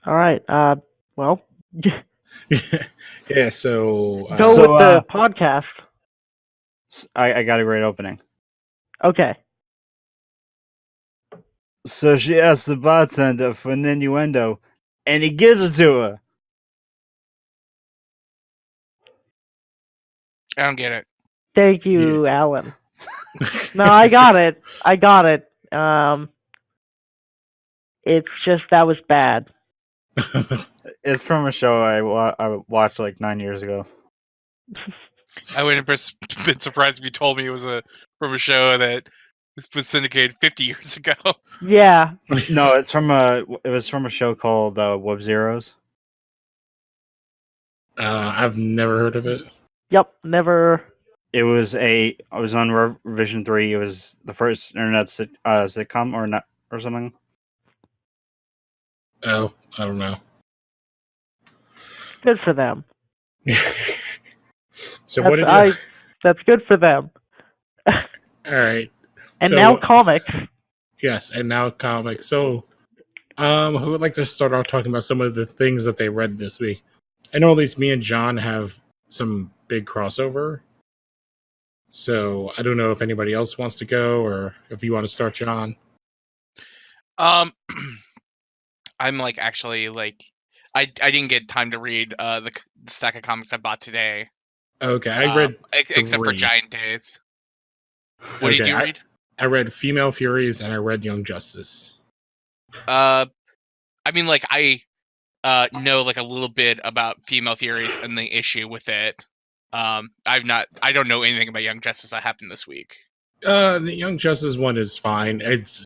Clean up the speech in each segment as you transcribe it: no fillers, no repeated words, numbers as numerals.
All right. Well, Yeah, so go So, with the podcast. I got a great opening. Okay. So she asks the bartender for an innuendo, and he gives it to her. I don't get it. Thank you, Alan. No, I got it. It's just that was bad. It's from a show I watched like 9 years ago. I would have been surprised if you told me it was from a show that was syndicated 50 years ago. Yeah. No, it was from a show called Web Zeros. I've never heard of it. Yep. Never. It was on Revision 3. It was the first internet sitcom or something. Oh, I don't know. Good for them. So what did you... That's good for them. All right. And so, now comics. Yes, and now comics. So, who would like to start off talking about some of the things that they read this week? I know at least me and John have some big crossover. So I don't know if anybody else wants to go or if you want to start, John. I'm actually I didn't get time to read the stack of comics I bought today. Okay, I read except for Giant Days. What did you read? I read Female Furies and I read Young Justice. I know a little bit about Female Furies and the issue with it. I don't know anything about Young Justice that happened this week. The Young Justice one is fine. It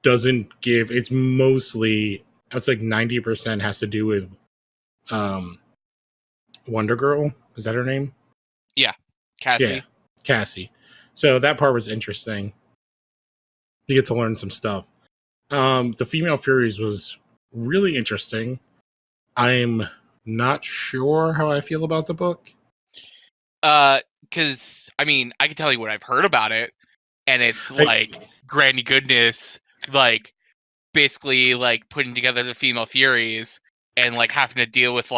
doesn't give. It's mostly. It's like 90% has to do with, Wonder Girl. Is that her name? Yeah, Cassie. Yeah, Cassie. So that part was interesting. You get to learn some stuff. The Female Furies was really interesting. I'm not sure how I feel about the book. Because I can tell you what I've heard about it, and it's Granny Goodness, basically putting together the Female Furies and having to deal with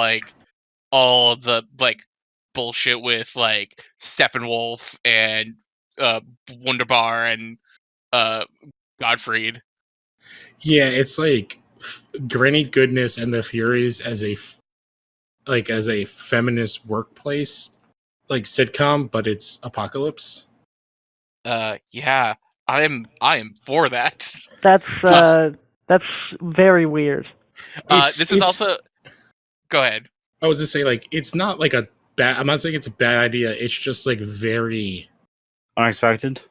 all the bullshit with Steppenwolf and Wunderbar and Godfried. Yeah, it's Granny Goodness and the Furies as a feminist workplace sitcom, but it's apocalypse. Yeah, I am for that. That's very weird. This is also. Go ahead. I was just saying, it's not a bad. I'm not saying it's a bad idea. It's just very unexpected.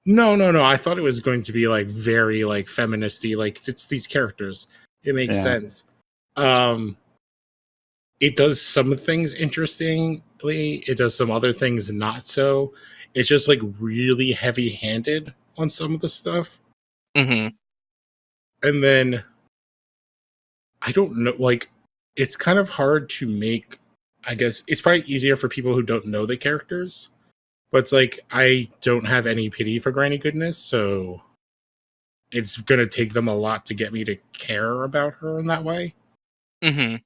No. I thought it was going to be very feministy. It's these characters. It makes sense. It does some things interestingly. It does some other things not so. It's just really heavy-handed on some of the stuff. Mm-hmm. And then I don't know. It's kind of hard to make. I guess it's probably easier for people who don't know the characters. But it's I don't have any pity for Granny Goodness, so it's gonna take them a lot to get me to care about her in that way. Mm-hmm.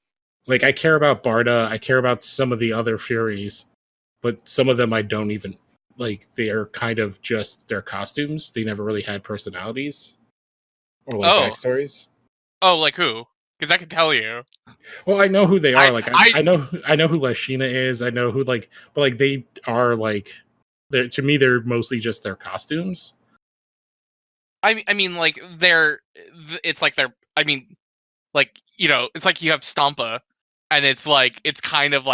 I care about Barda, I care about some of the other Furies, but some of them I don't even they are kind of just their costumes. They never really had personalities or backstories. Oh, who? Because I can tell you. Well, I know who they are. I know who Lashina is. I know who but they are to me they're mostly just their costumes. They're it's they're it's you have Stampa, and it's it's kind of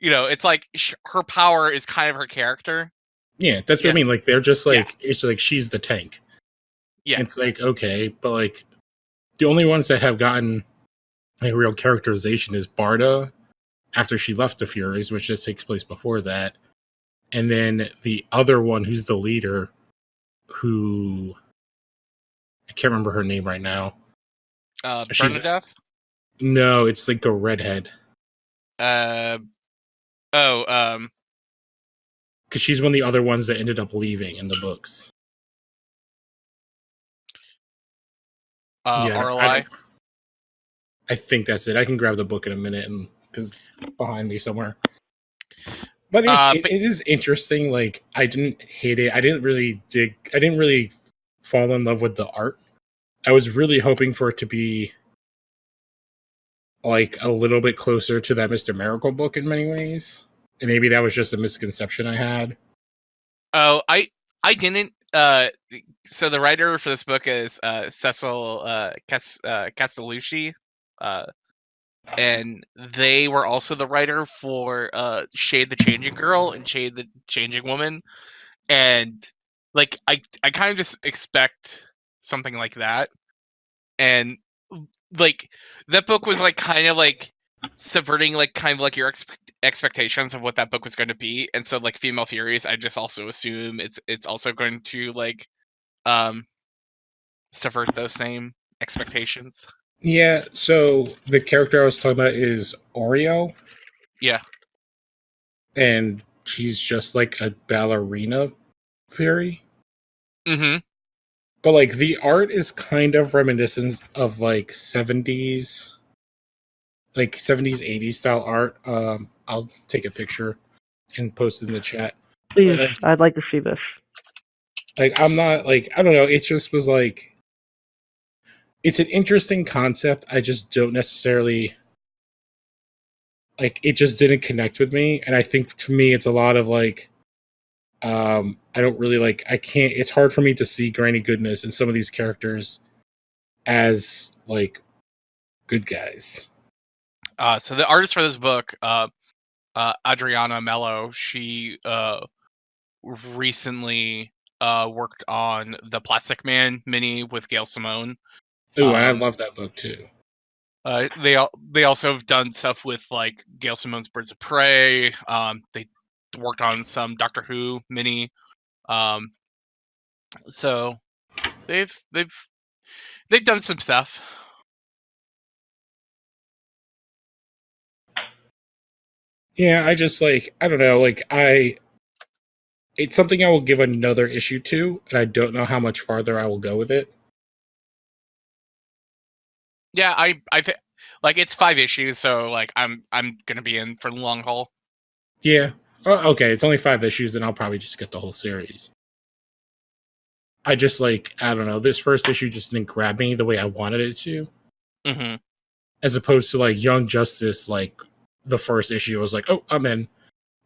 it's her power is kind of her character. Yeah, that's what I mean. They're just it's she's the tank. Yeah, it's okay, but the only ones that have gotten a real characterization is Barda after she left the Furies, which just takes place before that. And then the other one who's the leader, who can't remember her name right now. She's Bernadette. no, it's like a redhead. Oh, Because she's one of the other ones that ended up leaving in the books. RLI. I think that's it. I can grab the book in a minute, and because behind me somewhere. But it is interesting. Like, I didn't hate it. I didn't really fall in love with the art. I was really hoping for it to be like a little bit closer to that Mr. Miracle book in many ways. And maybe that was just a misconception I had. Oh, I didn't. So the writer for this book is Cecil Castellucci, and they were also the writer for Shade the Changing Girl and Shade the Changing Woman, and like I kind of just expect something like that, and like that book was like kind of like subverting like kind of like your expectations of what that book was going to be, and so like Female Furies, I just also assume it's also going to like subvert those same expectations. Yeah, so the character I was talking about is Oreo. Yeah. And she's just like a ballerina fairy. Mm-hmm. But like the art is kind of reminiscent of like 70s, 80s style art. I'll take a picture and post it in the chat. Please, I'd like to see this. Like, I'm not like, I don't know. It just was like, it's an interesting concept. I just don't necessarily like, it just didn't connect with me. And I think to me, it's a lot of like, I don't really like, I can't, it's hard for me to see Granny Goodness and some of these characters as like good guys. So the artist for this book, Adriana Mello, she recently worked on the Plastic Man mini with Gail Simone. Ooh, I love that book too. They also have done stuff with like Gail Simone's Birds of Prey. They worked on some Doctor Who mini. So they've done some stuff. Yeah, I just like, I don't know, like it's something I will give another issue to, and I don't know how much farther I will go with it. Yeah, I think like it's 5 issues, so like I'm gonna be in for the long haul. Yeah. Oh, okay, it's only 5 issues, and I'll probably just get the whole series. I just like, I don't know, this first issue just didn't grab me the way I wanted it to. Mm-hmm. As opposed to like Young Justice, like the first issue, I was like, oh, I'm in.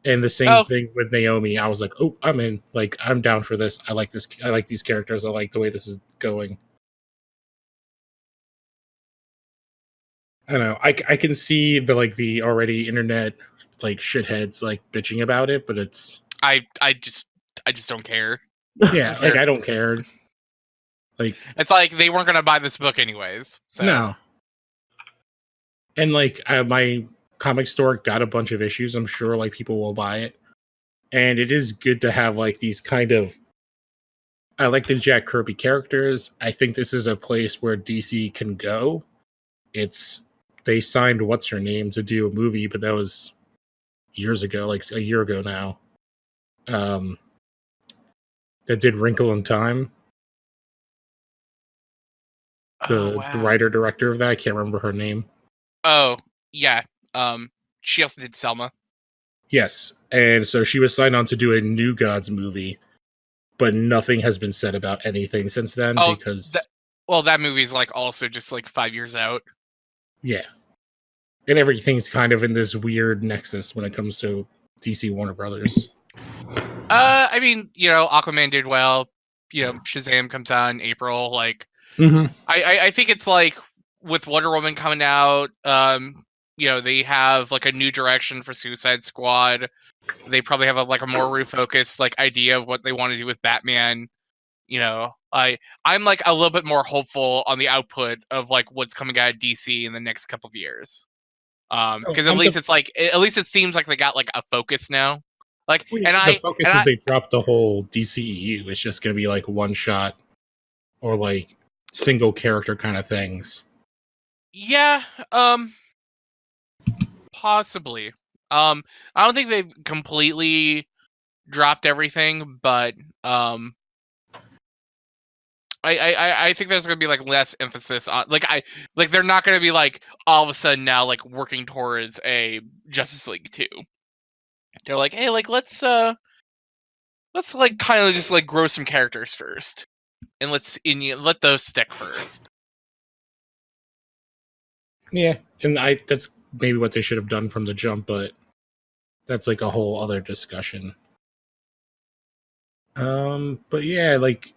And the same thing with Naomi, I was like, oh, I'm in. Like, I'm down for this. I like this. I like these characters. I like the way this is going. I don't know. I can see the already internet like shitheads like bitching about it, but it's I just don't care. Yeah, like I don't care. Like it's like they weren't gonna buy this book anyways. So. No. And like my comic store got a bunch of issues. I'm sure like people will buy it, and it is good to have like these kind of. I like the Jack Kirby characters. I think this is a place where DC can go. They signed what's her name to do a movie, but that was years ago, like a year ago now. That did Wrinkle in Time. The writer director of that, I can't remember her name. Oh yeah, she also did Selma. Yes, and so she was signed on to do a New Gods movie, but nothing has been said about anything since then because. That movie's like also just like 5 years out. Yeah, and everything's kind of in this weird nexus when it comes to DC Warner Brothers. I mean, Aquaman did well. Shazam comes out in April. Like, I think it's like with Wonder Woman coming out. They have like a new direction for Suicide Squad. They probably have a more refocused like idea of what they want to do with Batman. I'm like a little bit more hopeful on the output of like what's coming out of DC in the next couple of years. Because at least it seems like they got like a focus now. Like, the focus is they dropped the whole DCEU. It's just going to be like one shot, or like single character kind of things. Yeah, possibly. I don't think they've completely dropped everything, but I think there's gonna be like less emphasis on like they're not gonna be like all of a sudden now like working towards a Justice League 2. They're like, hey, like let's like kind of just like grow some characters first, and let those stick first. Yeah, and that's maybe what they should have done from the jump, but that's like a whole other discussion. But yeah, like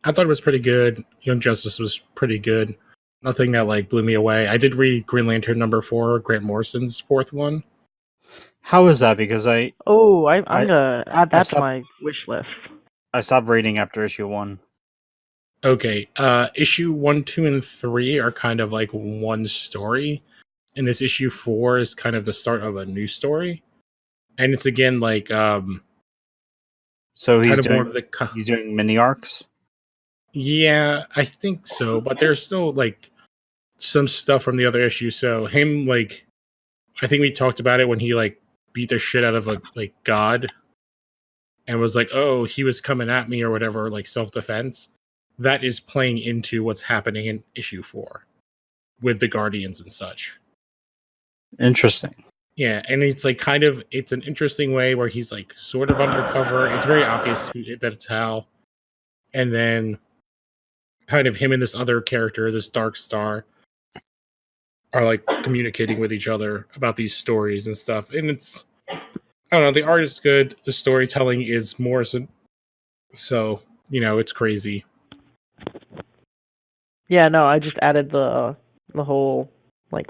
I thought it was pretty good. Young Justice was pretty good. Nothing that like blew me away. I did read Green Lantern #4, Grant Morrison's fourth one. How is that? Because I'm I- gonna add I that to stopped- my wish list. I stopped reading after issue 1. Okay, issue 1, 2, and 3 are kind of like one story, and this issue 4 is kind of the start of a new story, and it's again like So he's kind of more doing of the he's doing mini arcs. yeah, I think so, but there's still like some stuff from the other issue. So him like, I think we talked about it when he like beat the shit out of a like god, and was like, oh, he was coming at me or whatever, like self-defense. That is playing into what's happening in issue 4 with the Guardians and such. Interesting. Yeah, and it's like kind of it's an interesting way where he's like sort of undercover. It's very obvious that it's Hal, and then kind of him and this other character, this Dark Star, are like communicating with each other about these stories and stuff. And it's I don't know, the art is good, the storytelling is Morrison, so it's crazy. Yeah, no, I just added the whole like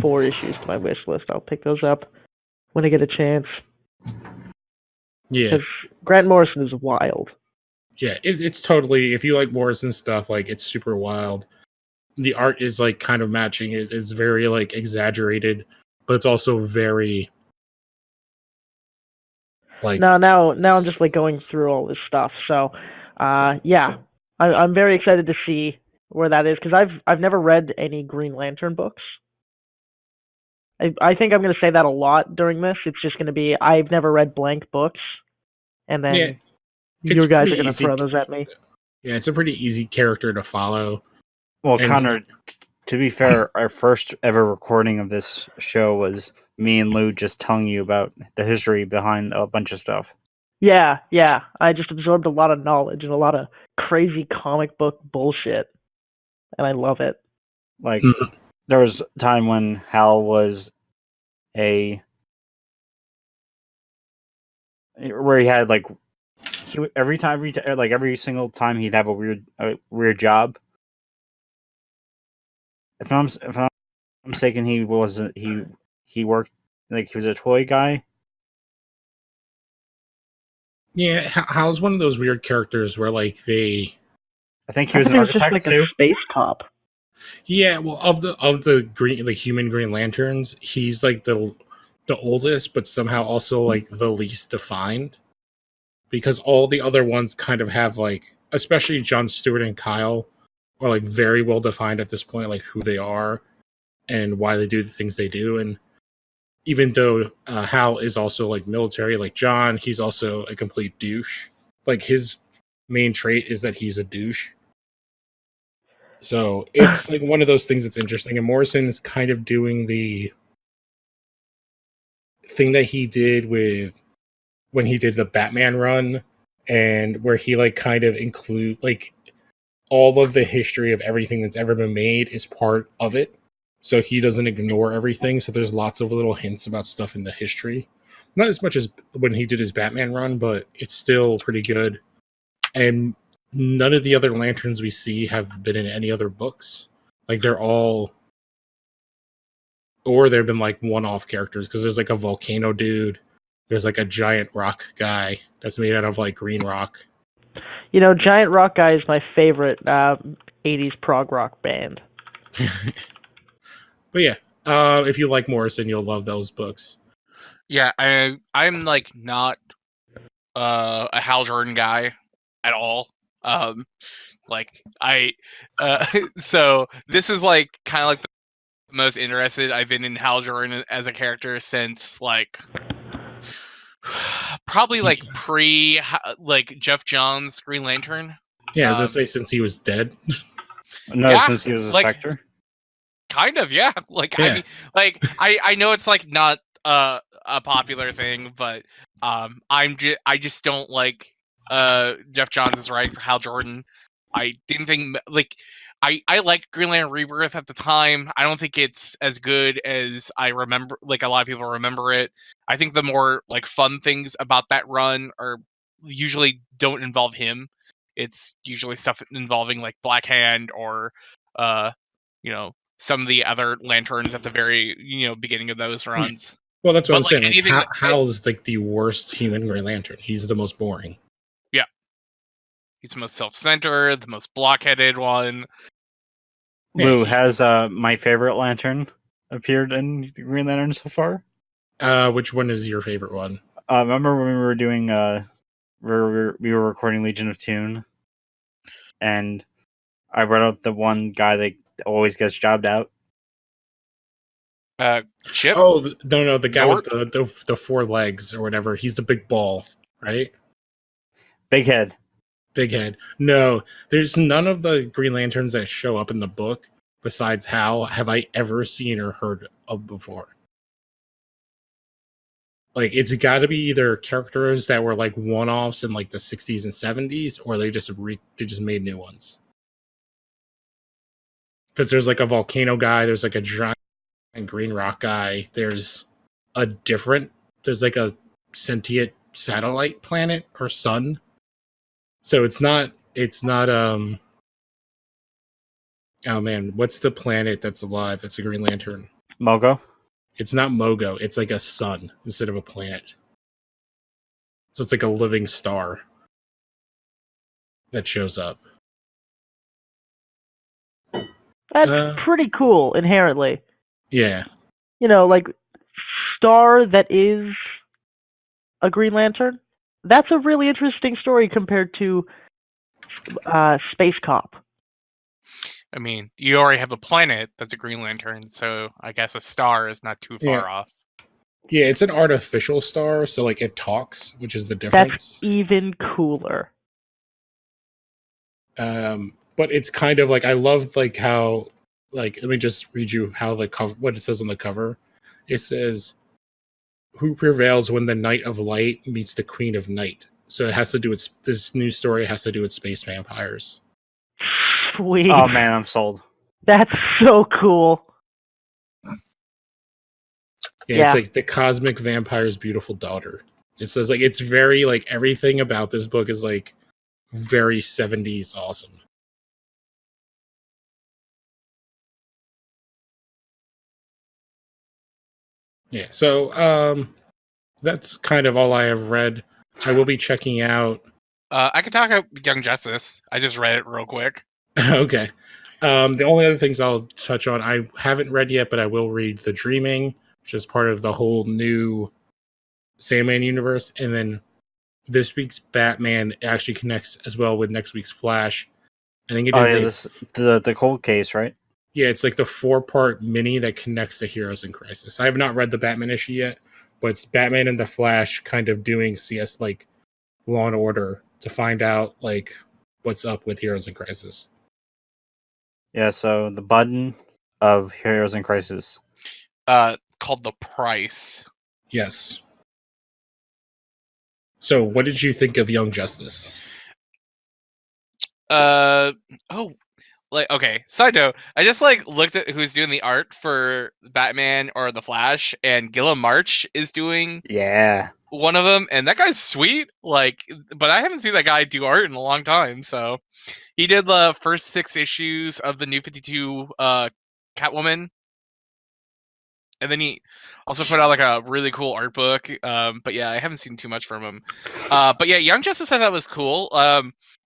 4 issues to my wish list. I'll pick those up when I get a chance. Yeah, Because Grant Morrison is wild. yeah, it's totally, if you like Morrison stuff, like it's super wild. The art is like kind of matching. It is very like exaggerated, but it's also very like Now I'm just like going through all this stuff. So, yeah, I'm very excited to see where that is because I've never read any Green Lantern books. I think I'm going to say that a lot during this. It's just going to be I've never read blank books, and then Yeah, you guys pretty are going to easy. throw those at me. Yeah, it's a pretty easy character to follow. Well, And- Connor, to be fair, our first ever recording of this show was me and Lou just telling you about the history behind a bunch of stuff. Yeah. I just absorbed a lot of knowledge and a lot of crazy comic book bullshit, and I love it. Like, Mhm. there was a time when Hal was where he had like every single time he'd have a weird job. If I'm mistaken, he worked like he was a toy guy. Yeah, Hal's one of those weird characters where like I think he I was thought an he was just architect like too. a space cop. yeah, well of the green like human Green Lanterns, he's like the oldest, but somehow also like the least defined, because all the other ones kind of have like, especially John Stewart and Kyle, are like very well defined at this point, like who they are and why they do the things they do. And even though Hal is also like military, like John, he's also a complete douche. Like his main trait is that he's a douche. So it's like one of those things that's interesting. And Morrison is kind of doing the thing that he did with when he did the Batman run, and where he like kind of include like all of the history of everything that's ever been made is part of it. So he doesn't ignore everything. So there's lots of little hints about stuff in the history. Not as much as when he did his Batman run, but it's still pretty good. And none of the other lanterns we see have been in any other books. Like they're all, or they've been like one-off characters, because there's like a volcano dude. There's like a giant rock guy that's made out of like green rock. Giant Rock Guy is my favorite 80s prog rock band. But yeah, if you like Morrison, you'll love those books. Yeah, I'm like not a Hal Jordan guy at all. Like so this is like kind of like the most interested I've been in Hal Jordan as a character since like probably like pre like Jeff Johns Green Lantern. Yeah, I was gonna say since he was dead. No, Yeah, since he was a like- Spectre. Kind of, yeah. Like Yeah. I mean, like I know it's like not a popular thing, but I just don't like Jeff Johns' writing for Hal Jordan. I didn't think like I liked Green Lantern Rebirth at the time. I don't think it's as good as I remember. Like a lot of people remember it. I think the more like fun things about that run are usually don't involve him. It's usually stuff involving like Black Hand or you know, some of the other lanterns at the very beginning of those runs. Well, that's what But, I'm like, saying. Like, anything- Hal's like the worst human Green Lantern. He's the most boring. He's the most self-centered, the most blockheaded one. Yeah, Lou, has my favorite lantern appeared in Green Lantern so far? Which one is your favorite one? Remember when we were doing we were recording Legion of Tune, and I brought up the one guy that always gets jobbed out. Chip. Oh, no, the guy Nort? with the four legs or whatever. He's the big ball, right? Big head. Big head. No, there's none of the Green Lanterns that show up in the book besides Hal have I ever seen or heard of before. Like, it's got to be either characters that were like one-offs in like the 60s and 70s, or they just made new ones. Because there's like a volcano guy, there's like a giant green rock guy, there's like a sentient satellite planet or sun. So it's not oh man, what's the planet that's alive that's a Green Lantern? Mogo. It's not Mogo, it's like a sun instead of a planet. So it's like a living star that shows up. That's pretty cool inherently. Yeah. You know, like Star that is a Green Lantern. That's a really interesting story compared to Space Cop. I mean, you already have a planet that's a Green Lantern, so I guess a star is not too far off. Yeah, it's an artificial star, so like it talks, which is the difference. That's even cooler. But it's kind of like I love like how like let me just read you how the cover what it says on the cover. It says, "Who prevails when the Knight of Light meets the Queen of Night?" So it has to do with this new story has to do with space vampires. Sweet. Oh man, I'm sold. That's so cool. Yeah, it's like the cosmic vampire's beautiful daughter. It says like it's very like everything about this book is like very 70s awesome. Yeah, so that's kind of all I have read. I will be checking out. I could talk about Young Justice. I just read it real quick. Okay. The only other things I'll touch on, I haven't read yet, but I will read The Dreaming, which is part of the whole new Sandman universe. And then this week's Batman actually connects as well with next week's Flash. I think it is the cold case, right? Yeah, it's like the 4-part mini that connects the Heroes in Crisis. I have not read the Batman issue yet, but it's Batman and the Flash kind of doing CS like Law and Order to find out like what's up with Heroes in Crisis. Yeah, so the button of Heroes in Crisis. Called The Price. Yes. So, what did you think of Young Justice? Okay, side note, I just like looked at who's doing the art for Batman or the Flash, and Gilliam March is doing one of them, and that guy's sweet. Like, but I haven't seen that guy do art in a long time. So he did the first 6 issues of the New 52 Catwoman, and then he also put out like a really cool art book. But yeah, I haven't seen too much from him. But yeah, Young Justice I thought was cool.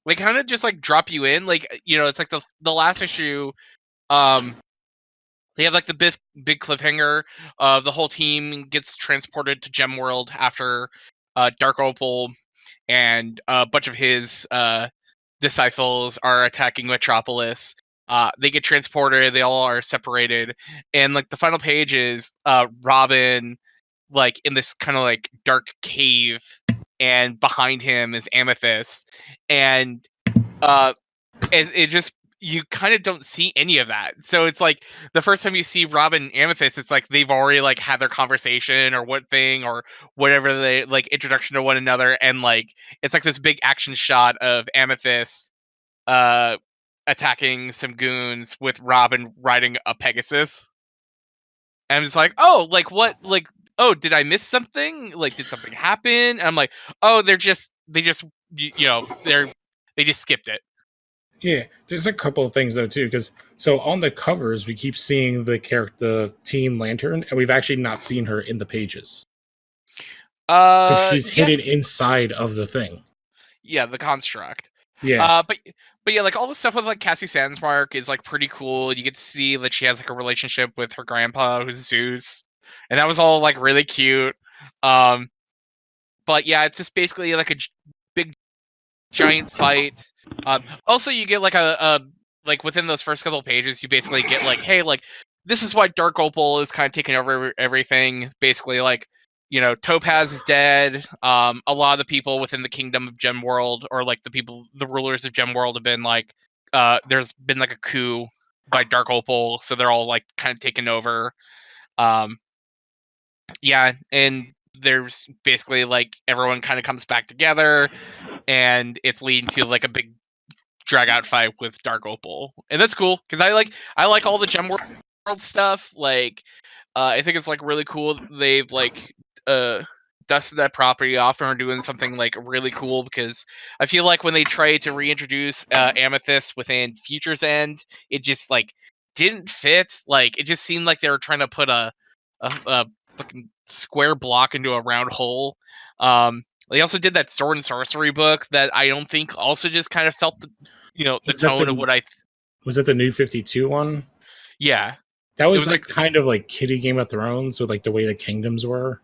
They kind of just like drop you in, like it's like the last issue. They have like the big cliffhanger. The whole team gets transported to Gem World after Dark Opal and a bunch of his disciples are attacking Metropolis. They get transported. They all are separated, and like the final page is Robin, like in this kind of like dark cave, and behind him is Amethyst, and it just you kind of don't see any of that. So it's like the first time you see Robin and Amethyst, it's like they've already like had their conversation or what thing or whatever, they like introduction to one another, and like it's like this big action shot of Amethyst uh attacking some goons with Robin riding a Pegasus. And I'm just like, oh, like what, like, oh, did I miss something? Like, did something happen? And I'm like, oh, they just they just skipped it. Yeah, there's a couple of things though too, because so on the covers we keep seeing the Teen Lantern, and we've actually not seen her in the pages because she's Yeah, hidden inside of the thing. yeah, the construct. Yeah, But yeah, like all the stuff with like Cassie Sandsmark is like pretty cool. You get to see that she has like a relationship with her grandpa, who's Zeus, and that was all like really cute. Um, but yeah, it's just basically like a big giant fight. Also, you get like a like within those first couple of pages, you basically get like, hey, like this is why Dark Opal is kind of taking over everything. Basically, like Topaz is dead. A lot of the people within the kingdom of Gemworld, or like the rulers of Gemworld, have been like, there's been like a coup by Dark Opal, so they're all like kind of taken over. Um, yeah, and there's basically like everyone kind of comes back together, and it's leading to like a big drag out fight with Dark Opal, and that's cool because I like all the Gemworld stuff. Like, I think it's like really cool. They've like dusted that property off and are doing something like really cool, because I feel like when they tried to reintroduce Amethyst within Future's End, it just like didn't fit. Like, it just seemed like they were trying to put a fucking square block into a round hole. They also did that sword and sorcery book that I don't think also just kind of felt the was that tone of what I was that the New 52 one? yeah. That It was was like like, kind of like Kitty Game of Thrones with like the way the kingdoms were.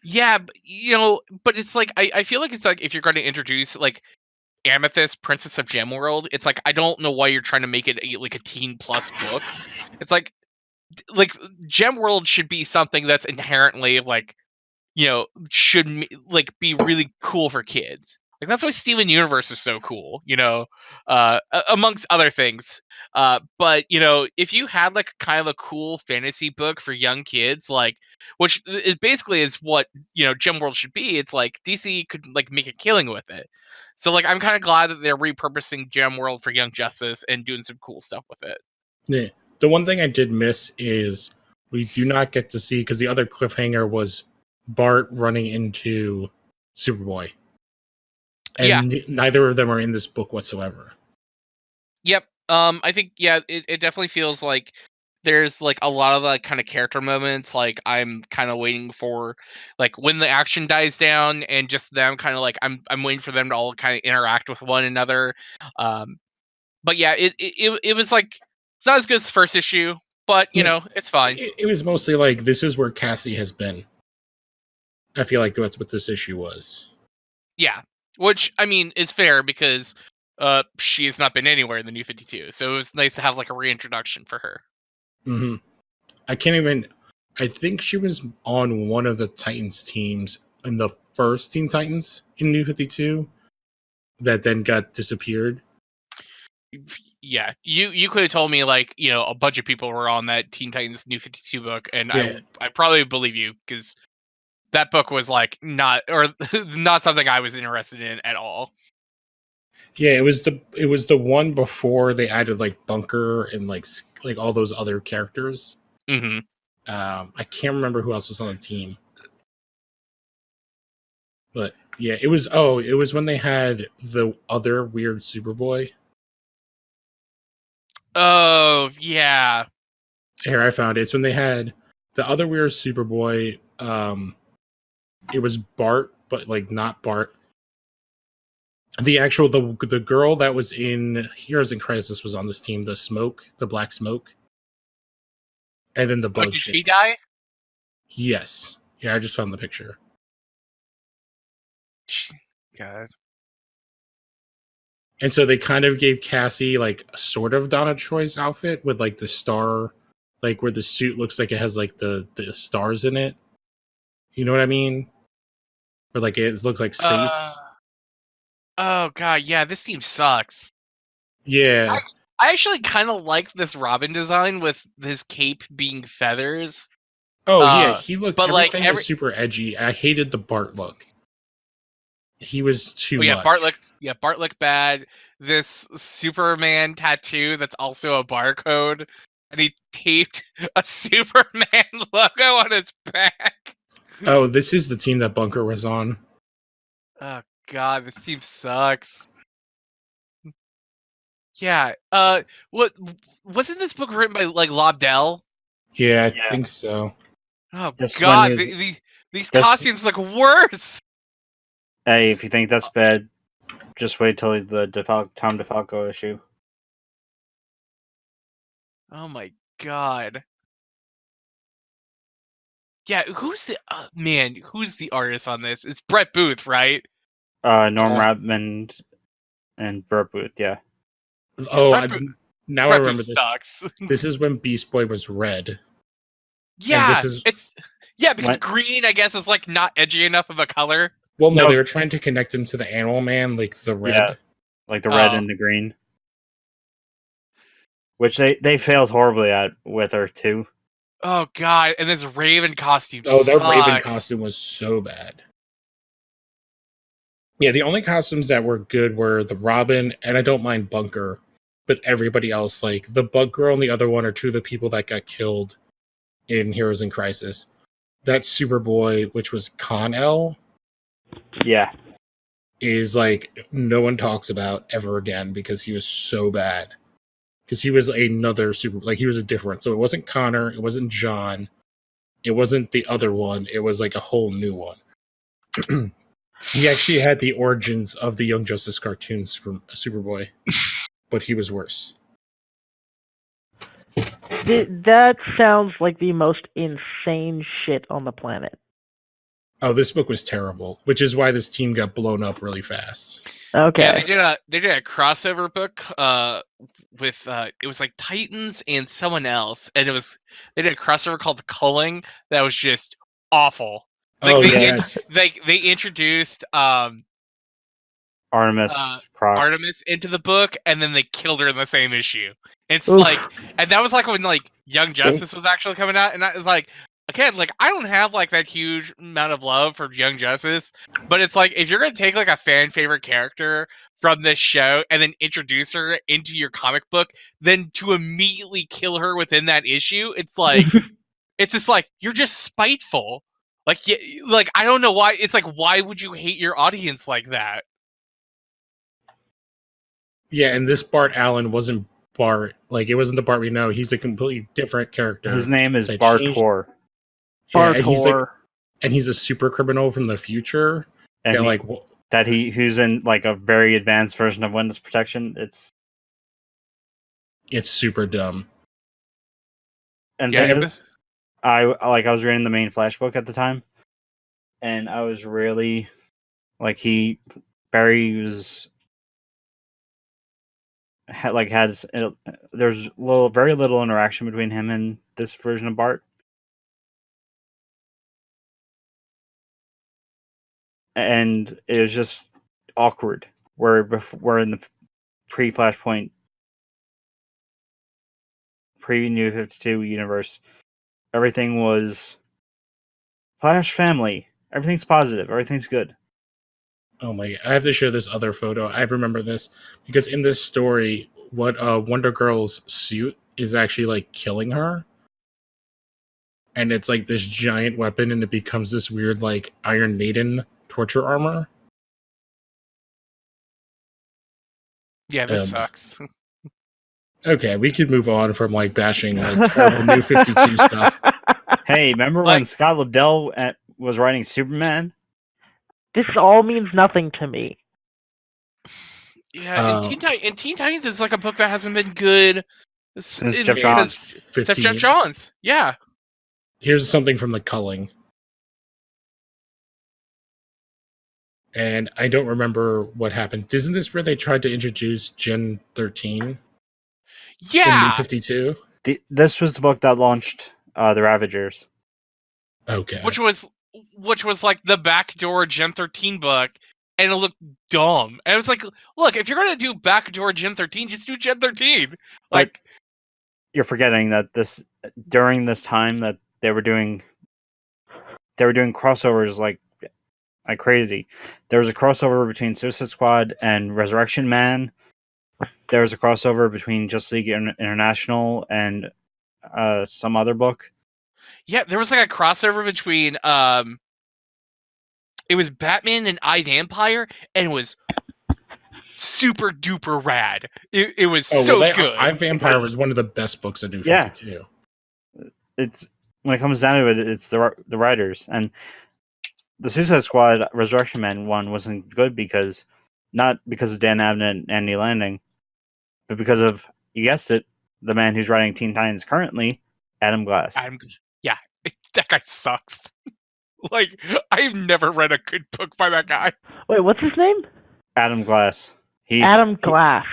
yeah, but it's like I feel like it's like if you're going to introduce like Amethyst, Princess of Gemworld, it's like I don't know why you're trying to make it like a teen plus book. It's like Gemworld should be something that's inherently like should like be really cool for kids. Like, that's why Steven Universe is so cool, amongst other things. But if you had like kind of a cool fantasy book for young kids, like, which is basically is what Gemworld should be, it's like DC could like make a killing with it. So like I'm kind of glad that they're repurposing Gemworld for Young Justice and doing some cool stuff with it. Yeah. The one thing I did miss is we do not get to see, because the other cliffhanger was Bart running into Superboy. And neither of them are in this book whatsoever. Yep. I think it definitely feels like there's like a lot of like kind of character moments. Like, I'm kind of waiting for like when the action dies down and just them kind of like I'm waiting for them to all kind of interact with one another. But yeah, it was like it's not as good as the first issue, but it's fine. It was mostly like, this is where Cassie has been. I feel like that's what this issue was. Yeah, which I mean is fair because she has not been anywhere in the New 52, so it was nice to have like a reintroduction for her. Mm-hmm. I think she was on one of the Titans teams in the first Teen Titans in New 52 that then got disappeared. Yeah, you could have told me like a bunch of people were on that Teen Titans New 52 book, and Yeah. I probably believe you, because that book was like not something I was interested in at all. Yeah, it was the one before they added like Bunker and like all those other characters. Mm-hmm. I can't remember who else was on the team, but yeah, it was when they had the other weird Superboy. Oh yeah. Here, I found it. It's when they had the other weird Superboy. It was Bart, but like not Bart. The girl that was in Heroes in Crisis was on this team. The Black Smoke, and then the bug Did chick. she die? Yes, yeah, I just found the picture. God. And so they kind of gave Cassie like sort of Donna Troy's outfit with like the star, like where the suit looks like it has like the stars in it. You know what I mean? Or like it looks like space. Oh god, yeah, this team sucks. Yeah. I actually kind of like this Robin design with his cape being feathers. Oh yeah, he looked. but like Everything was super edgy. I hated the Bart look. He was too much. Bart looked bad. This Superman tattoo that's also a barcode, and he taped a Superman logo on his back. Oh, this is the team that Bunker was on. Oh god, this team sucks. Yeah. What wasn't this book written by like Lobdell? Yeah, I think so. Oh This god, one is- these this- costumes look worse. Hey, if you think that's bad, just wait till the Tom DeFalco issue. Oh my god. Yeah, who's the man? Who's the artist on this? It's Brett Booth, right? Norm Rapmond and Burt Booth, yeah. Oh, Brett Booth- now I Brett remember Booth this. sucks. This is when Beast Boy was red. Yeah, this is- because What? green, I guess, is like not edgy enough of a color. Well, no, No. they were trying to connect him to the Animal Man, like the red. Yeah. Like the red Oh. and the green. Which they failed horribly at with her too. Oh god, and this Raven costume. Oh, that Raven sucks. costume was so bad. Yeah, the only costumes that were good were the Robin, and I don't mind Bunker, but everybody else, like the Bug Girl and the other one, are two of the people that got killed in Heroes in Crisis. That Superboy, which was Con-El, Yeah. is like no one talks about ever again because he was so bad. Because he was another super, like he was a different. So it wasn't Connor, it wasn't John, it wasn't the other one. It was like a whole new one. He actually had the origins of the Young Justice cartoons from Superboy, but he was worse. That sounds like the most insane shit on the planet. Oh, this book was terrible, which is why this team got blown up really fast. Okay. Yeah, they did a crossover book with it was like Titans and someone else, and they did a crossover called The Culling that was just awful. Like, Oh they, yes, they introduced Artemis Croc. Artemis into the book, and then they killed her in the same issue. It's Oof. like, and that was like when like Young Justice was actually coming out, and I was like, again, like I don't have like that huge amount of love for Young Justice, but it's like if you're gonna take like a fan favorite character from this show and then introduce her into your comic book, then to immediately kill her within that issue, it's like it's just like you're just spiteful. Like, like I don't know why. It's like, why would you hate your audience like that? yeah, and this Bart Allen wasn't Bart. Like it wasn't the Bart we know. He's a completely different character. His name is They Bartor. Yeah, and he's like, Bartor. and he's a super criminal from the future. And That he- like, who's in like a very advanced version of Witness Protection. it's super dumb. And Yeah, thing is, I was reading the main Flash book at the time, and I was really like Barry was there's very little interaction between him and this version of Bart, and it was just awkward. Where in the pre-Flashpoint, pre-New 52 universe, everything was Flash family. Everything's positive. Everything's good. Oh my god, I have to show this other photo. I remember this because in this story, what Wonder Girl's suit is actually like killing her. And it's like this giant weapon and it becomes this weird like Iron Maiden torture armor. Yeah, this sucks. Okay, we could move on from like bashing like terrible New 52 stuff. Hey, remember when Scott Lobdell was writing Superman? This all means nothing to me. Yeah, and Teen Titans is like a book that hasn't been good Since Jeff Johns. Since Jeff Johns. Yeah. Here's something from the culling. and I don't remember what happened. Isn't this where they tried to introduce Gen 13 in New Yeah, 52? This was the book that launched the Ravagers. Okay. which was like the backdoor Gen 13 book, and it looked dumb. And it was like, look, if you're gonna do backdoor Gen 13, just do Gen 13. Like, You're forgetting that during this time that they were doing crossovers like crazy. There was a crossover between Suicide Squad and Resurrection Man. There was a crossover between Justice League International and some other book. yeah, there was like a crossover between it was Batman and I Vampire, and it was super duper rad. It was good. I Vampire was one of the best books of New Yeah. 52. It's when it comes down to it, it's the writers, and the Suicide Squad Resurrection Man one wasn't good not because of Dan Abnett and Andy Landing, but because of, you guessed it, the man who's writing Teen Titans currently, Adam Glass. Yeah, that guy sucks. Like, I've never read a good book by that guy. Wait, what's his name? Adam Glass. Adam Glass.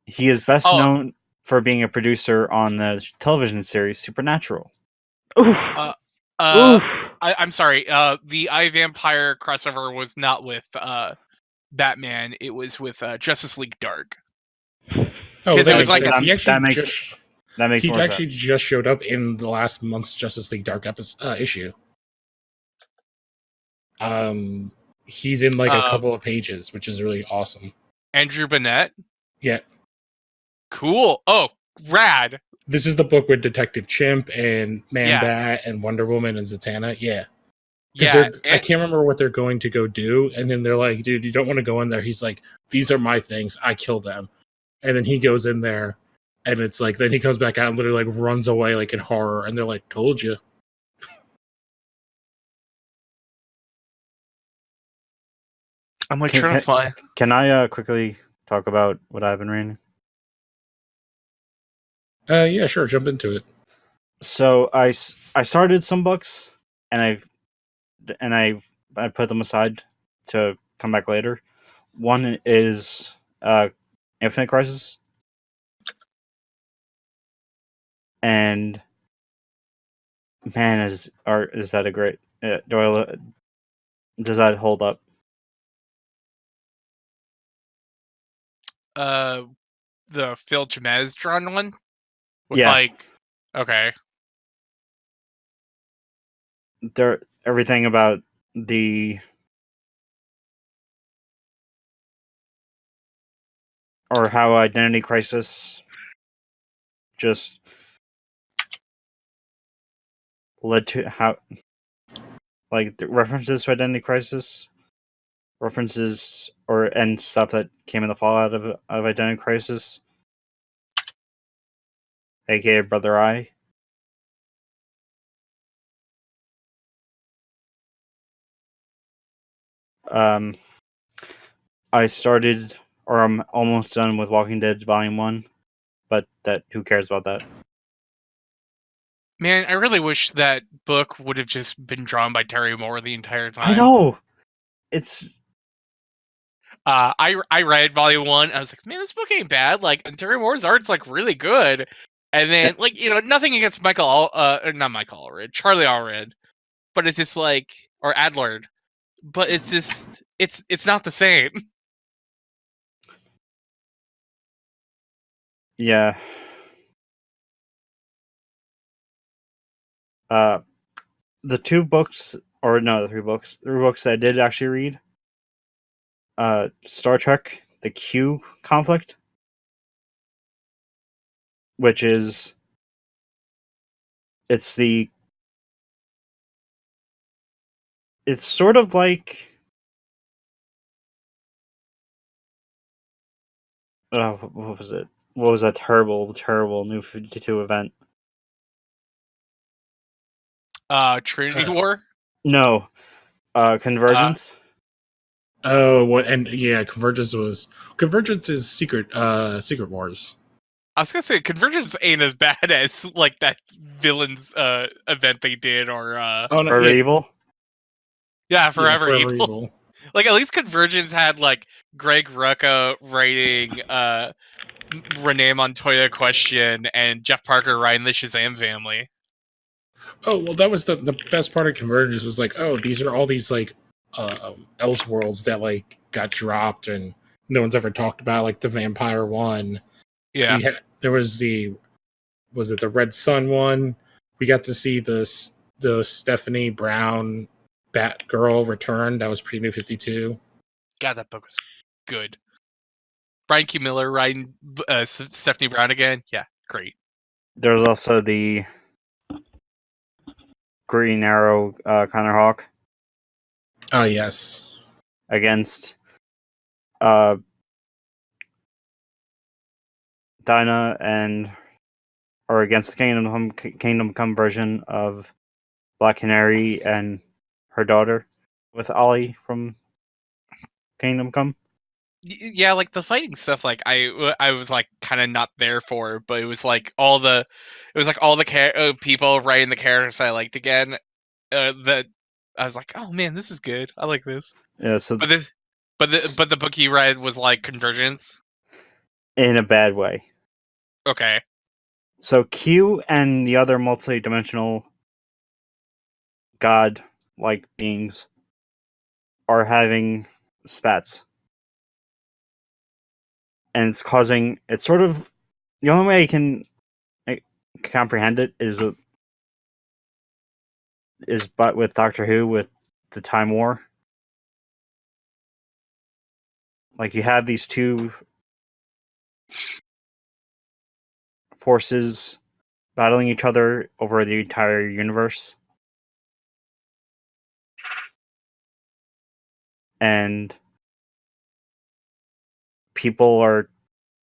He is best known for being a producer on the television series Supernatural. Oof. Oof. I'm sorry. The I Vampire crossover was not with Batman. It was with Justice League Dark. Oh, it was like he actually that makes more actually sense. just showed up in the last month's Justice League Dark issue. He's in like a couple of pages, which is really awesome. Andrew Bennett? Yeah. Cool. Oh, rad. This is the book with Detective Chimp and Man-Bat and Wonder Woman and Zatanna. Yeah. Yeah. I can't remember what they're going to go do. And then they're like, dude, you don't want to go in there. He's like, these are my things. I kill them. And then he goes in there and it's like, then he comes back out and literally like runs away like in horror. And they're like, told you. I'm like trying to find. Can I quickly talk about what I've been reading? Yeah, sure. Jump into it. So I started some books and I put them aside to come back later. One is Infinite Crisis, and man, is that a great? Does that hold up? The Phil Chemez drawn one? With Yeah. Okay. Everything about the or how Identity Crisis just led to how, like, the references to Identity Crisis, references and stuff that came in the fallout of Identity Crisis, aka Brother Eye. I started, or I'm almost done with Walking Dead Volume 1, but who cares about that? Man, I really wish that book would have just been drawn by Terry Moore the entire time. I know! It's... I read Volume 1, I was like, man, this book ain't bad. Like, Terry Moore's art's, like, really good. And then, like, you know, nothing against not Michael Allred, Charlie Allred. But it's just like, or Adlard. But it's just, it's not the same. Yeah. The three books that I did actually read. Star Trek, the Q conflict, which is, it's sort of like, what was it? What was that terrible New 52 event? Trinity War? No. Convergence? Convergence is Secret Wars. I was gonna say Convergence ain't as bad as like that villains event they did, or Forever Evil. Yeah, Forever Evil. Like, at least Convergence had like Greg Rucka writing Renee Montoya Question and Jeff Parker writing the Shazam family. Oh well, that was the best part of Convergence was like, oh, these are all these like Elseworlds that like got dropped and no one's ever talked about, like the Vampire one. Yeah. There was the Red Sun one. We got to see the Stephanie Brown Batgirl return. That was pre New 52. God, that book was good. Brian Q. Miller writing Stephanie Brown again. Yeah, great. There's also the Green Arrow Connor Hawk Oh yes. against Dinah or against the Kingdom Come version of Black Canary and her daughter with Ollie from Kingdom Come. Yeah, like the fighting stuff, like I was like kind of not there for, but it was like all the people writing the characters I liked again. That I was like, oh man, this is good. I like this. Yeah, so But the book you read was like Convergence. in a bad way. Okay. So Q and the other multi-dimensional god-like beings are having spats. And it's sort of the only way I can comprehend it is but with Doctor Who with the Time War. Like you have these two forces battling each other over the entire universe. And people are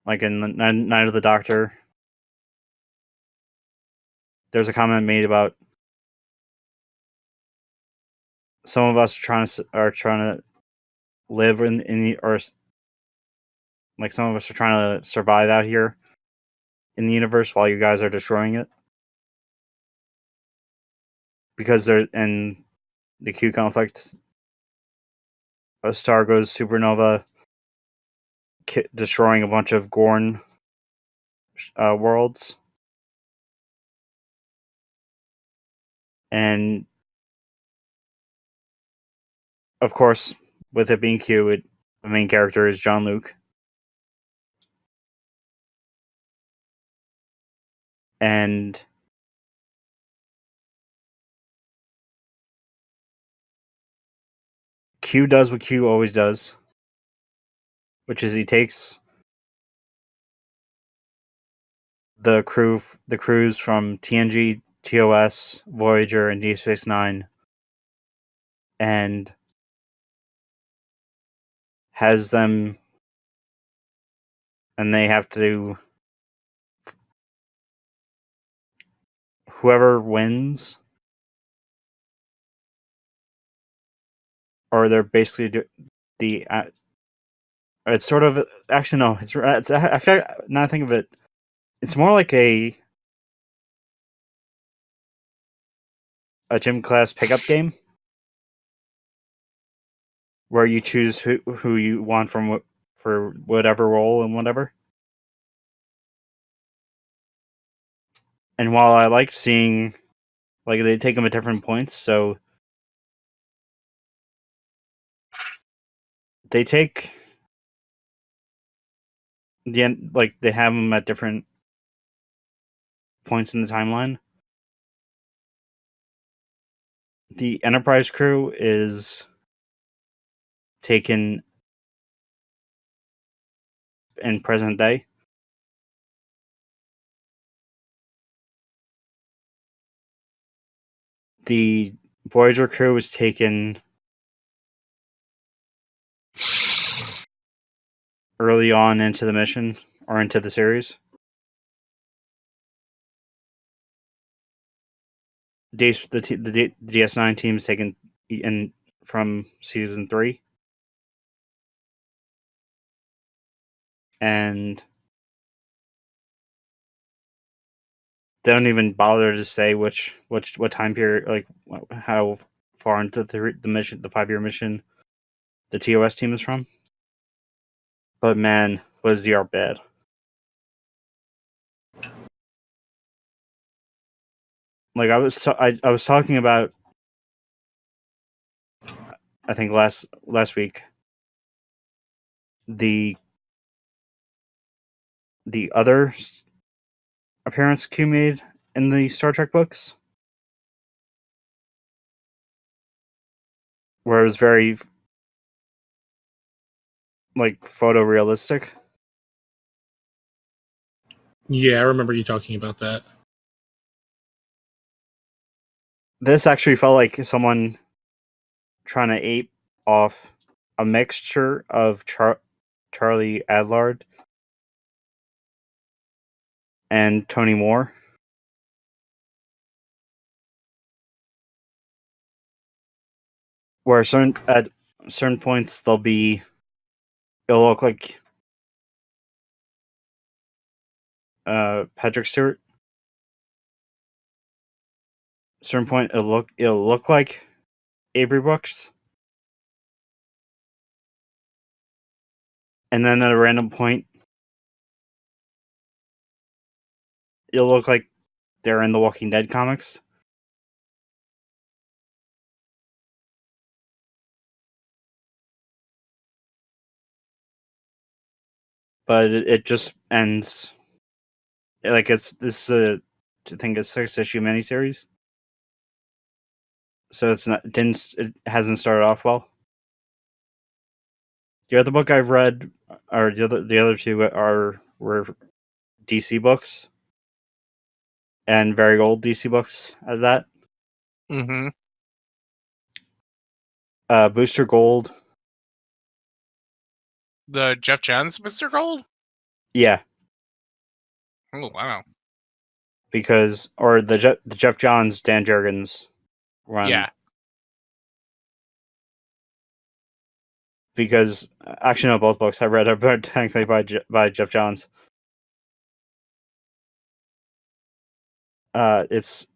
like in the Night of the Doctor. There's a comment made about some of us are trying to live in the, or like some of us are trying to survive out here in the universe while you guys are destroying it. Because they're in the Q conflict, a star goes supernova, destroying a bunch of Gorn worlds. And of course, with it being Q, the main character is John Luke. And Q does what Q always does, which is he takes the crews from TNG, TOS, Voyager, and Deep Space Nine, and has them, and they have to, whoever wins, or they're basically the. It's sort of actually no. It's actually now I think of it, it's more like a gym class pickup game where you choose who you want for whatever role and whatever. And while I like seeing, like, they take them at different points, so they take the end, like they have them at different points in the timeline. The Enterprise crew is taken in present day. The Voyager crew is taken early on into the mission or into the series. The DS9 team is taken in from season 3, and they don't even bother to say what time period, like how far into the mission, the 5-year mission the TOS team is from. But man, was the art bad. Like I was talking about, I think last week, the other appearance Q made in the Star Trek books, where it was very like photorealistic. Yeah, I remember you talking about that. This actually felt like someone trying to ape off a mixture of Charlie Adlard and Tony Moore. Where at certain points it'll look like Patrick Stewart. Certain point it'll look like Avery Brooks. And then at a random point it'll look like they're in the Walking Dead comics. But it just ends like it's this I think it's 6-issue miniseries. So it hasn't started off well. The other book I've read, or the other two were DC books, and very old DC books at that. Mm-hmm. Booster Gold. The Jeff Johns Mr. Gold? Yeah, Oh wow. or the Jeff Johns Dan Jurgens run. Yeah. Because actually, no, both books I read are technically by Jeff Johns. It's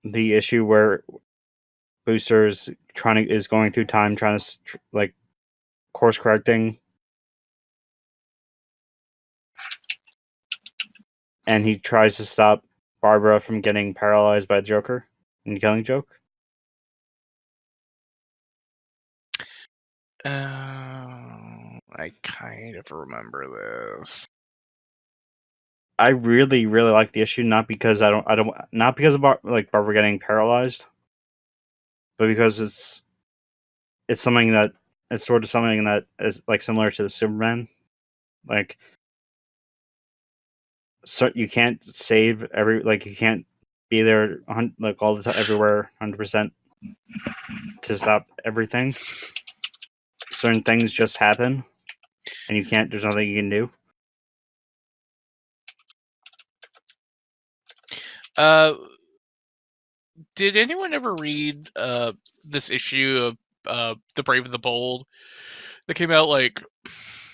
the issue where Booster is going through time, trying to like course correcting, and he tries to stop Barbara from getting paralyzed by the Joker and killing Joke. I kind of remember this. I really, really like the issue, not because not because of Barbara getting paralyzed, but because it's something that it's sort of something that is like similar to the Superman, like. So you can't save you can't be there like all the time everywhere 100% to stop everything. Certain things just happen, and there's nothing you can do. Did anyone ever read this issue of The Brave and the Bold that came out like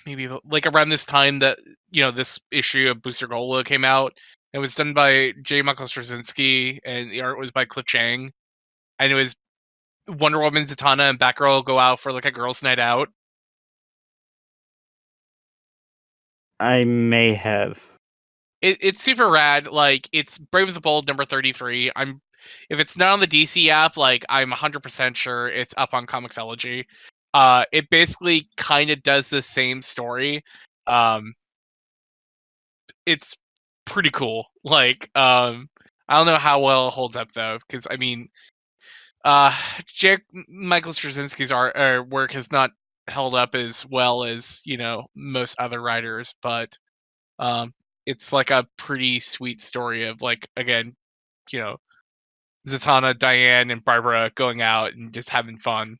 maybe like around this time that this issue of Booster Gold came out? It was done by J. Michael Straczynski, and the art was by Cliff Chang, and it was Wonder Woman, Zatanna, and Batgirl go out for like a girls' night out. I may have. It's super rad. Like, it's Brave and the Bold number 33. If it's not on the DC app, like, I'm 100% sure it's up on Comixology. It basically kind of does the same story. It's pretty cool. Like, I don't know how well it holds up though, because I mean, Michael Straczynski's art work has not held up as well as most other writers, but it's like a pretty sweet story of like, again, Zatanna, Diane, and Barbara going out and just having fun.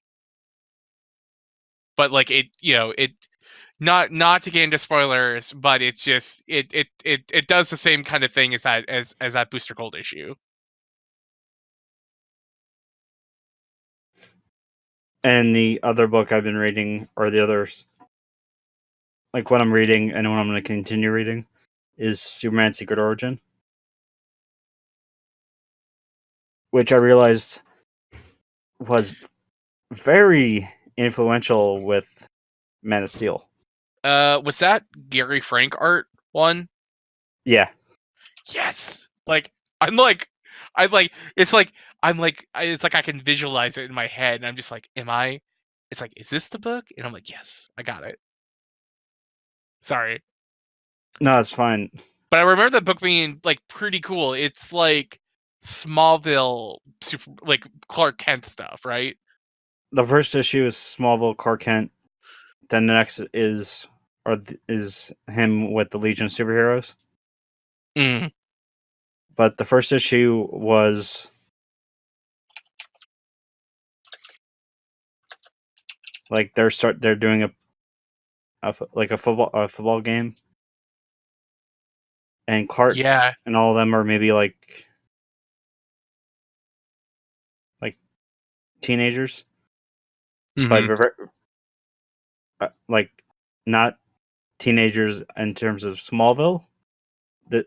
But like it not to get into spoilers, but it's just it does the same kind of thing as that Booster Gold issue. And the other book I've been reading, or the others, like what I'm reading and what I'm going to continue reading, is Superman Secret Origin, which I realized was very influential with Man of Steel. Was that Gary Frank art one? Yeah, Yes. Like I'm like it's like it's like I can visualize it in my head, and I'm just like, am I? It's like, is this the book? And I'm like, yes, I got it. Sorry, no, it's fine. but I remember the book being like pretty cool. It's like Smallville, super like Clark Kent stuff, right? The first issue is Smallville, Clark Kent. Then the next is is him with the Legion of Superheroes. Mm. But the first issue was like they're doing a football game, and Clark Yeah. and all of them are maybe like teenagers, but Mhm. like not teenagers in terms of Smallville,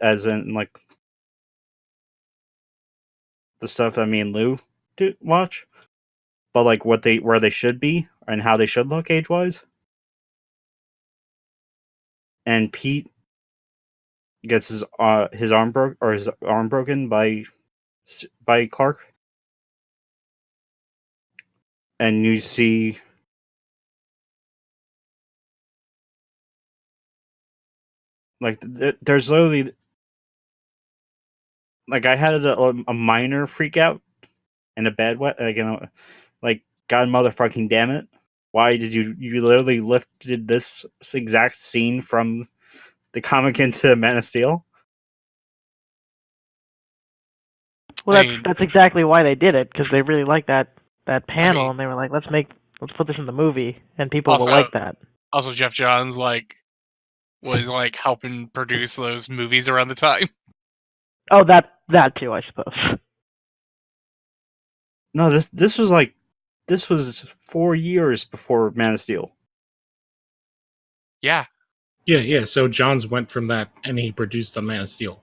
as in like the stuff that me and Lou watch, but like where they should be and how they should look age wise. And Pete gets his arm broken by Clark, and you see like there's literally like I had a minor freak out in a bad way, like like God motherfucking damn it, why did you literally lifted this exact scene from the comic into Man of Steel? Well, I that's mean, that's exactly why they did it, because they really liked that panel, mean- and they were like, let's put this in the movie, and people will Also- like that. also Jeff Johns like was like helping produce those movies around the time. Oh, that too, I suppose. No, this was 4 years before Man of Steel. Yeah. Yeah. So Johns went from that, and he produced on Man of Steel.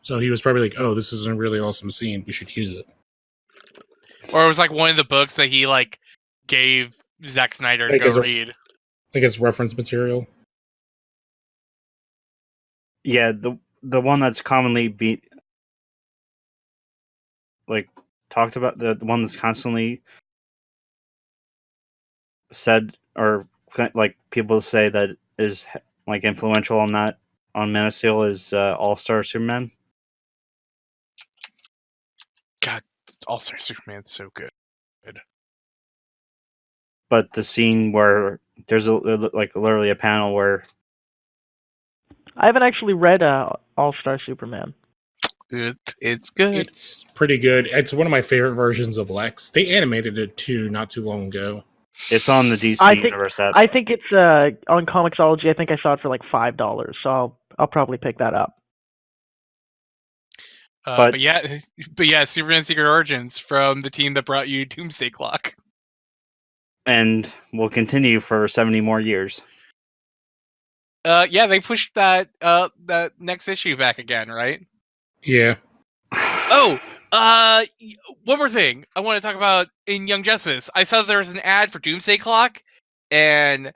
So he was probably like, "Oh, this is a really awesome scene. We should use it." Or it was like one of the books that he like gave Zack Snyder to Like, go is it- read. Like it's reference material. Yeah, the one that's commonly like talked about, the one that's constantly said, or like people say that is like influential on Man of Steel, is All-Star Superman. God, All-Star Superman's so good. But the scene where there's like literally a panel where I haven't actually read All Star Superman. It's good. It's pretty good. It's one of my favorite versions of Lex. They animated it too not too long ago. it's on the DC I think Universe app. I think it's on Comixology. I think I saw it for like $5, so I'll probably pick that up. But- But yeah, Superman Secret Origins from the team that brought you Doomsday Clock. And will continue for 70 more years. Yeah, they pushed that next issue back again, right? Yeah. Oh, one more thing I want to talk about in Young Justice. I saw there was an ad for Doomsday Clock, and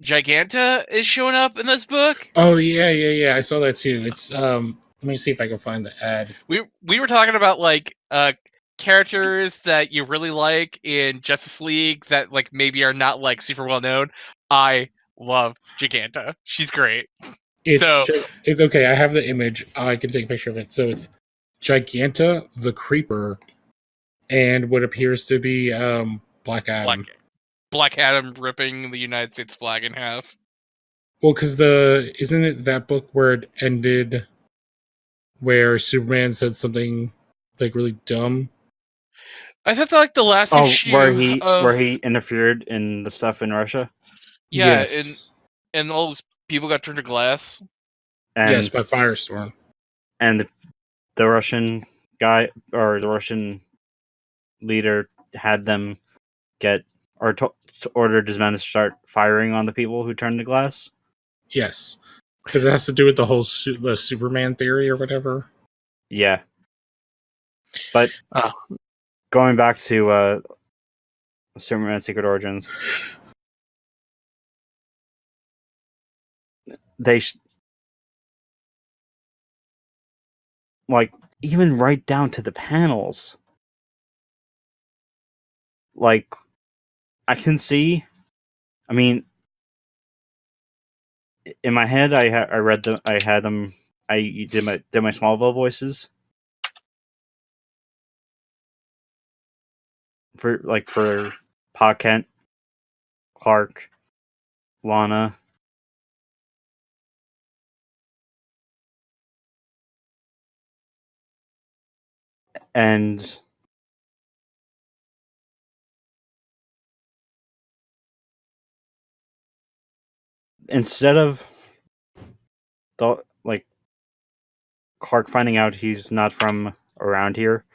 Giganta is showing up in this book. Oh yeah. I saw that too. It's Let me see if I can find the ad. We were talking about like characters that you really like in Justice League that like maybe are not like super well known. I love Giganta. She's great. It's okay. I have the image. I can take a picture of it. So it's Giganta the Creeper, and what appears to be Black Adam. Black Adam ripping the United States flag in half. Well, because isn't it that book where it ended, where Superman said something like really dumb? I thought that, like the last issue where he of, where he interfered in the stuff in Russia. yeah, Yes. and all those people got turned to glass. And Yes, by Firestorm. and the Russian guy, or the Russian leader, had them get, or ordered his men to start firing on the people who turned to glass. Yes, because it has to do with the whole the Superman theory or whatever. Yeah, but Oh. going back to Superman Secret Origins. They like even right down to the panels. Like I can see. I mean, in my head, I read them. I had them. I did my Smallville voices for Pa Kent, Clark, Lana, and instead of the like Clark finding out he's not from around here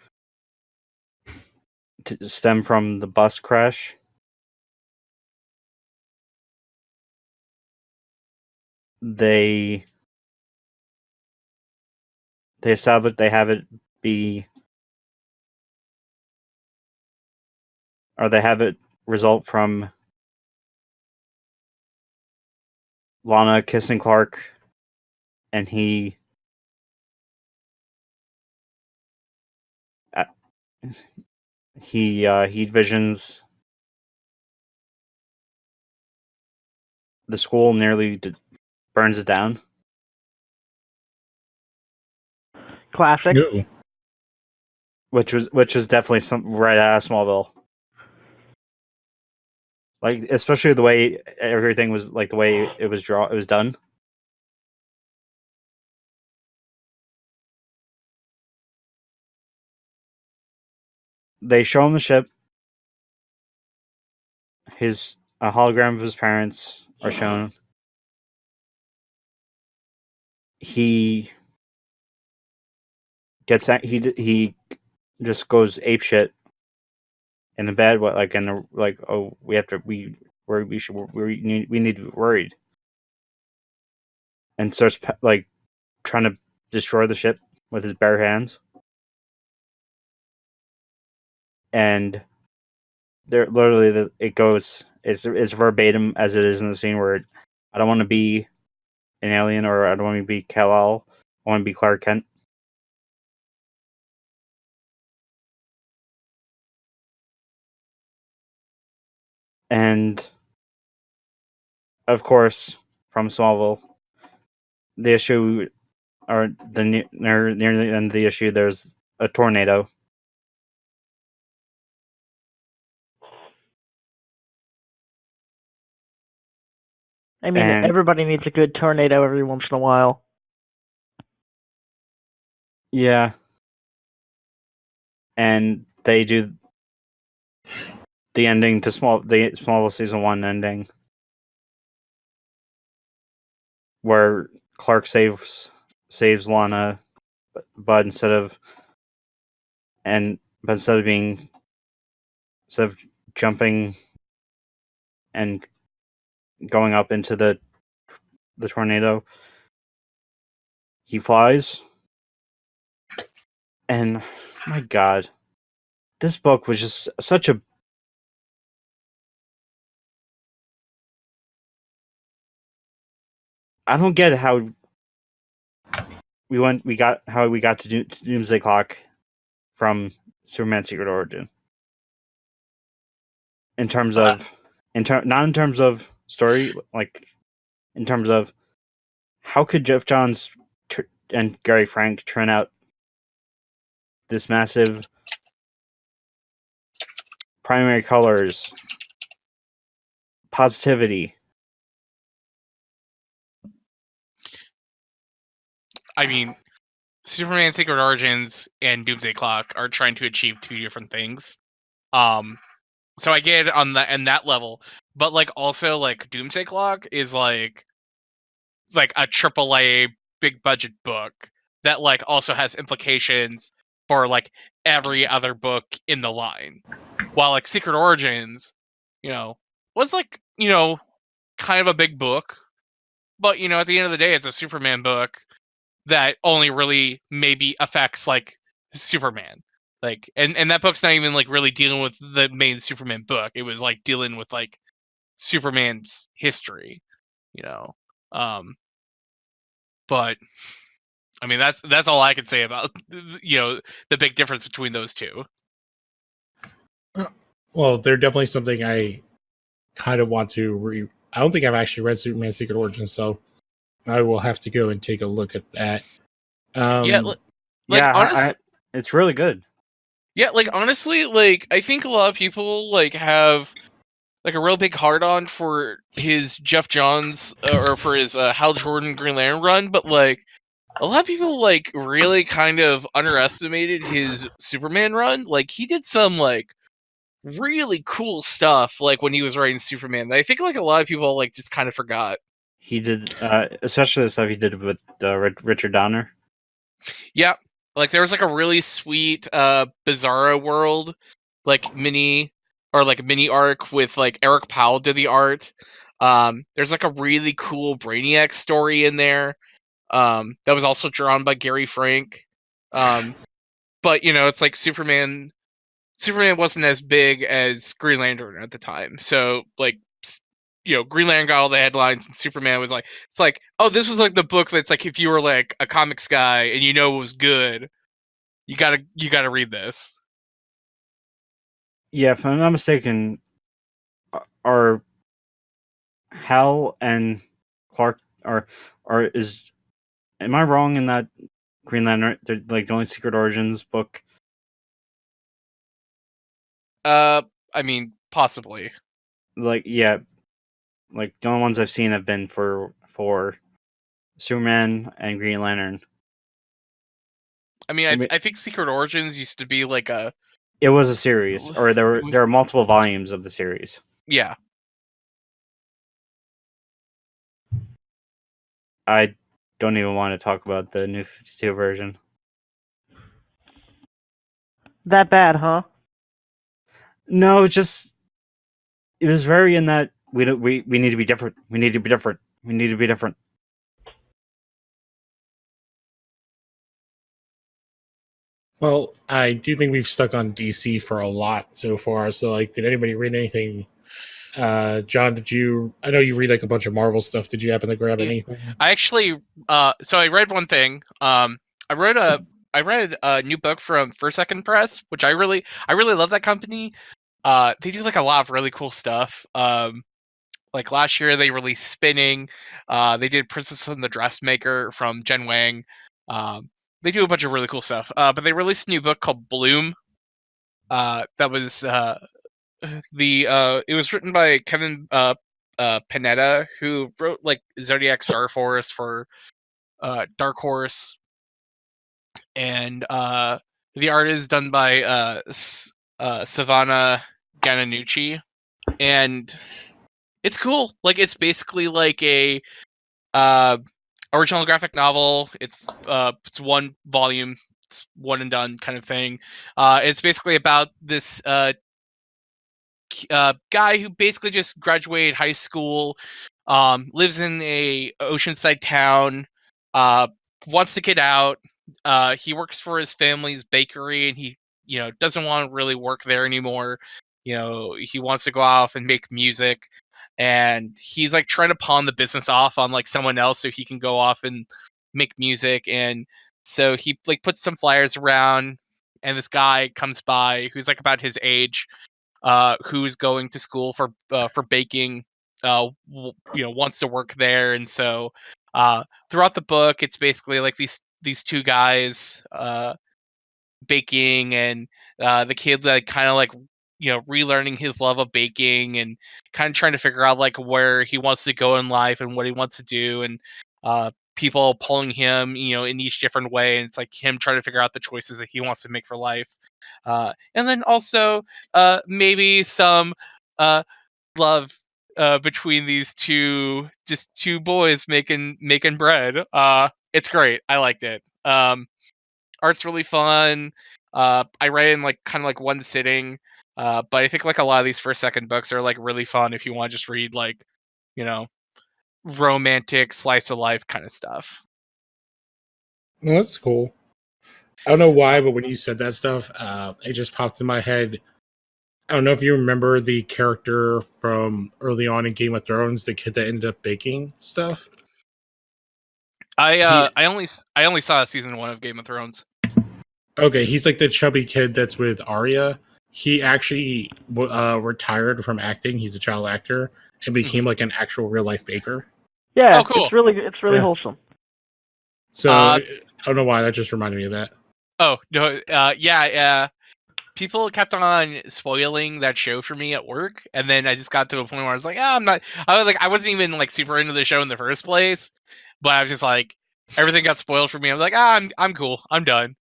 to stem from the bus crash, they establish they have it be, or they have it result from Lana kissing Clark, and he visions the school, nearly burns it down. Classic. No. Which was definitely some right out of Smallville. Like, especially the way everything was, like the way it was done. They show him the ship. A hologram of his parents are shown. He he just goes apeshit in the bed. We need to be worried, and starts like trying to destroy the ship with his bare hands. And there, literally, it goes. It's verbatim as it is in the scene where I don't want to be an alien, or I don't want to be Kal-El. I want to be Clark Kent. And of course, from Smallville, the issue, or near the end of the issue, there's a tornado. I mean, And everybody needs a good tornado every once in a while. yeah, and they do the ending to the Smallville season 1 ending, where Clark saves Lana, but instead of jumping and going up into the tornado, he flies. And my God, this book was just such a I don't get how we got to Doomsday Clock from Superman Secret Origin. In terms of not in terms of story, like in terms of how could Jeff Johns and Gary Frank turn out this massive primary colors, positivity. I mean, Superman Secret Origins and Doomsday Clock are trying to achieve two different things. So I get it on that level, but like also like Doomsday Clock is like a AAA big budget book that like also has implications for like every other book in the line. While like Secret Origins, was like, kind of a big book, but at the end of the day it's a Superman book that only really maybe affects like Superman. Like, and that book's not even like really dealing with the main Superman book. It was like dealing with like Superman's history, you know. But I mean, that's all I can say about the big difference between those two. Well, they're definitely something I kind of want to read. I don't think I've actually read Superman Secret Origins, so I will have to go and take a look at that. Yeah, Um, like honestly, it's really good. yeah, like honestly, like I think a lot of people like have like a real big hard on for his Jeff Johns or for his Hal Jordan Green Lantern run, but like a lot of people like really kind of underestimated his Superman run. Like he did some like really cool stuff like when he was writing Superman. I think like a lot of people like just kind of forgot. He did, especially the stuff he did with Richard Donner. Yeah, like there was like a really sweet Bizarro World like mini arc with like Eric Powell did the art. There's like a really cool Brainiac story in there. That was also drawn by Gary Frank. But it's like Superman wasn't as big as Green Lantern at the time. So like Green Lantern got all the headlines and Superman was like, it's like, oh, this was like the book that's like if you were like a comics guy and it was good, you gotta read this. Yeah, if I'm not mistaken, are Hal and Clark is am I wrong in that Green Lantern they're like the only Secret Origins book? I mean, possibly. Like yeah, like the only ones I've seen have been for Superman and Green Lantern. I mean, I think Secret Origins used to be like a. It was a series, or there are multiple volumes of the series. Yeah. I don't even want to talk about the New 52 version. That bad, huh? No, it was very in that we need to be different. We need to be different. We need to be different. well, I do think we've stuck on DC for a lot so far. So, like, did anybody read anything? John, did you? I know you read like a bunch of Marvel stuff. Did you happen to grab anything? I actually, so I read one thing. I read a new book from First Second Press, which I really love that company. They do like a lot of really cool stuff. Like last year they released Spinning. They did Princess and the Dressmaker from Jen Wang. They do a bunch of really cool stuff. But they released a new book called Bloom. That was it was written by Kevin Panetta, who wrote like Zodiac Star Force for Dark Horse, and the art is done by Savannah Gananucci, and it's cool. Like it's basically like a original graphic novel. It's one volume, it's one and done kind of thing. It's basically about this guy who basically just graduated high school, lives in a oceanside town, uh, wants to get out. He works for his family's bakery, and he doesn't want to really work there anymore. He wants to go off and make music, and he's like trying to pawn the business off on like someone else so he can go off and make music. And so he like puts some flyers around, and this guy comes by who's like about his age, who's going to school for baking, wants to work there. And so throughout the book it's basically like these two guys baking, and the kid like kind of like relearning his love of baking, and kind of trying to figure out like where he wants to go in life and what he wants to do, and people pulling him in each different way, and it's like him trying to figure out the choices that he wants to make for life. And then also maybe some love between these two boys making bread. It's great. I liked it. Art's really fun. I read it in like kind of like one sitting. But I think like a lot of these first second books are like really fun if you want to just read like, you know, romantic slice of life kind of stuff. No, that's cool. I don't know why, but when you said that stuff, it just popped in my head. I don't know if you remember the character from early on in Game of Thrones, the kid that ended up baking stuff. He I only saw season 1 of Game of Thrones. Okay, he's like the chubby kid that's with Arya. He actually retired from acting. He's a child actor and became like an actual real life baker. Yeah, Oh, cool. it's really Yeah. wholesome. So I don't know why that just reminded me of that. Oh no, yeah. People kept on spoiling that show for me at work, and then I just got to a point where I was like, I'm not. I wasn't even like super into the show in the first place, but I was just like, everything got spoiled for me. I'm like, I'm cool. I'm done.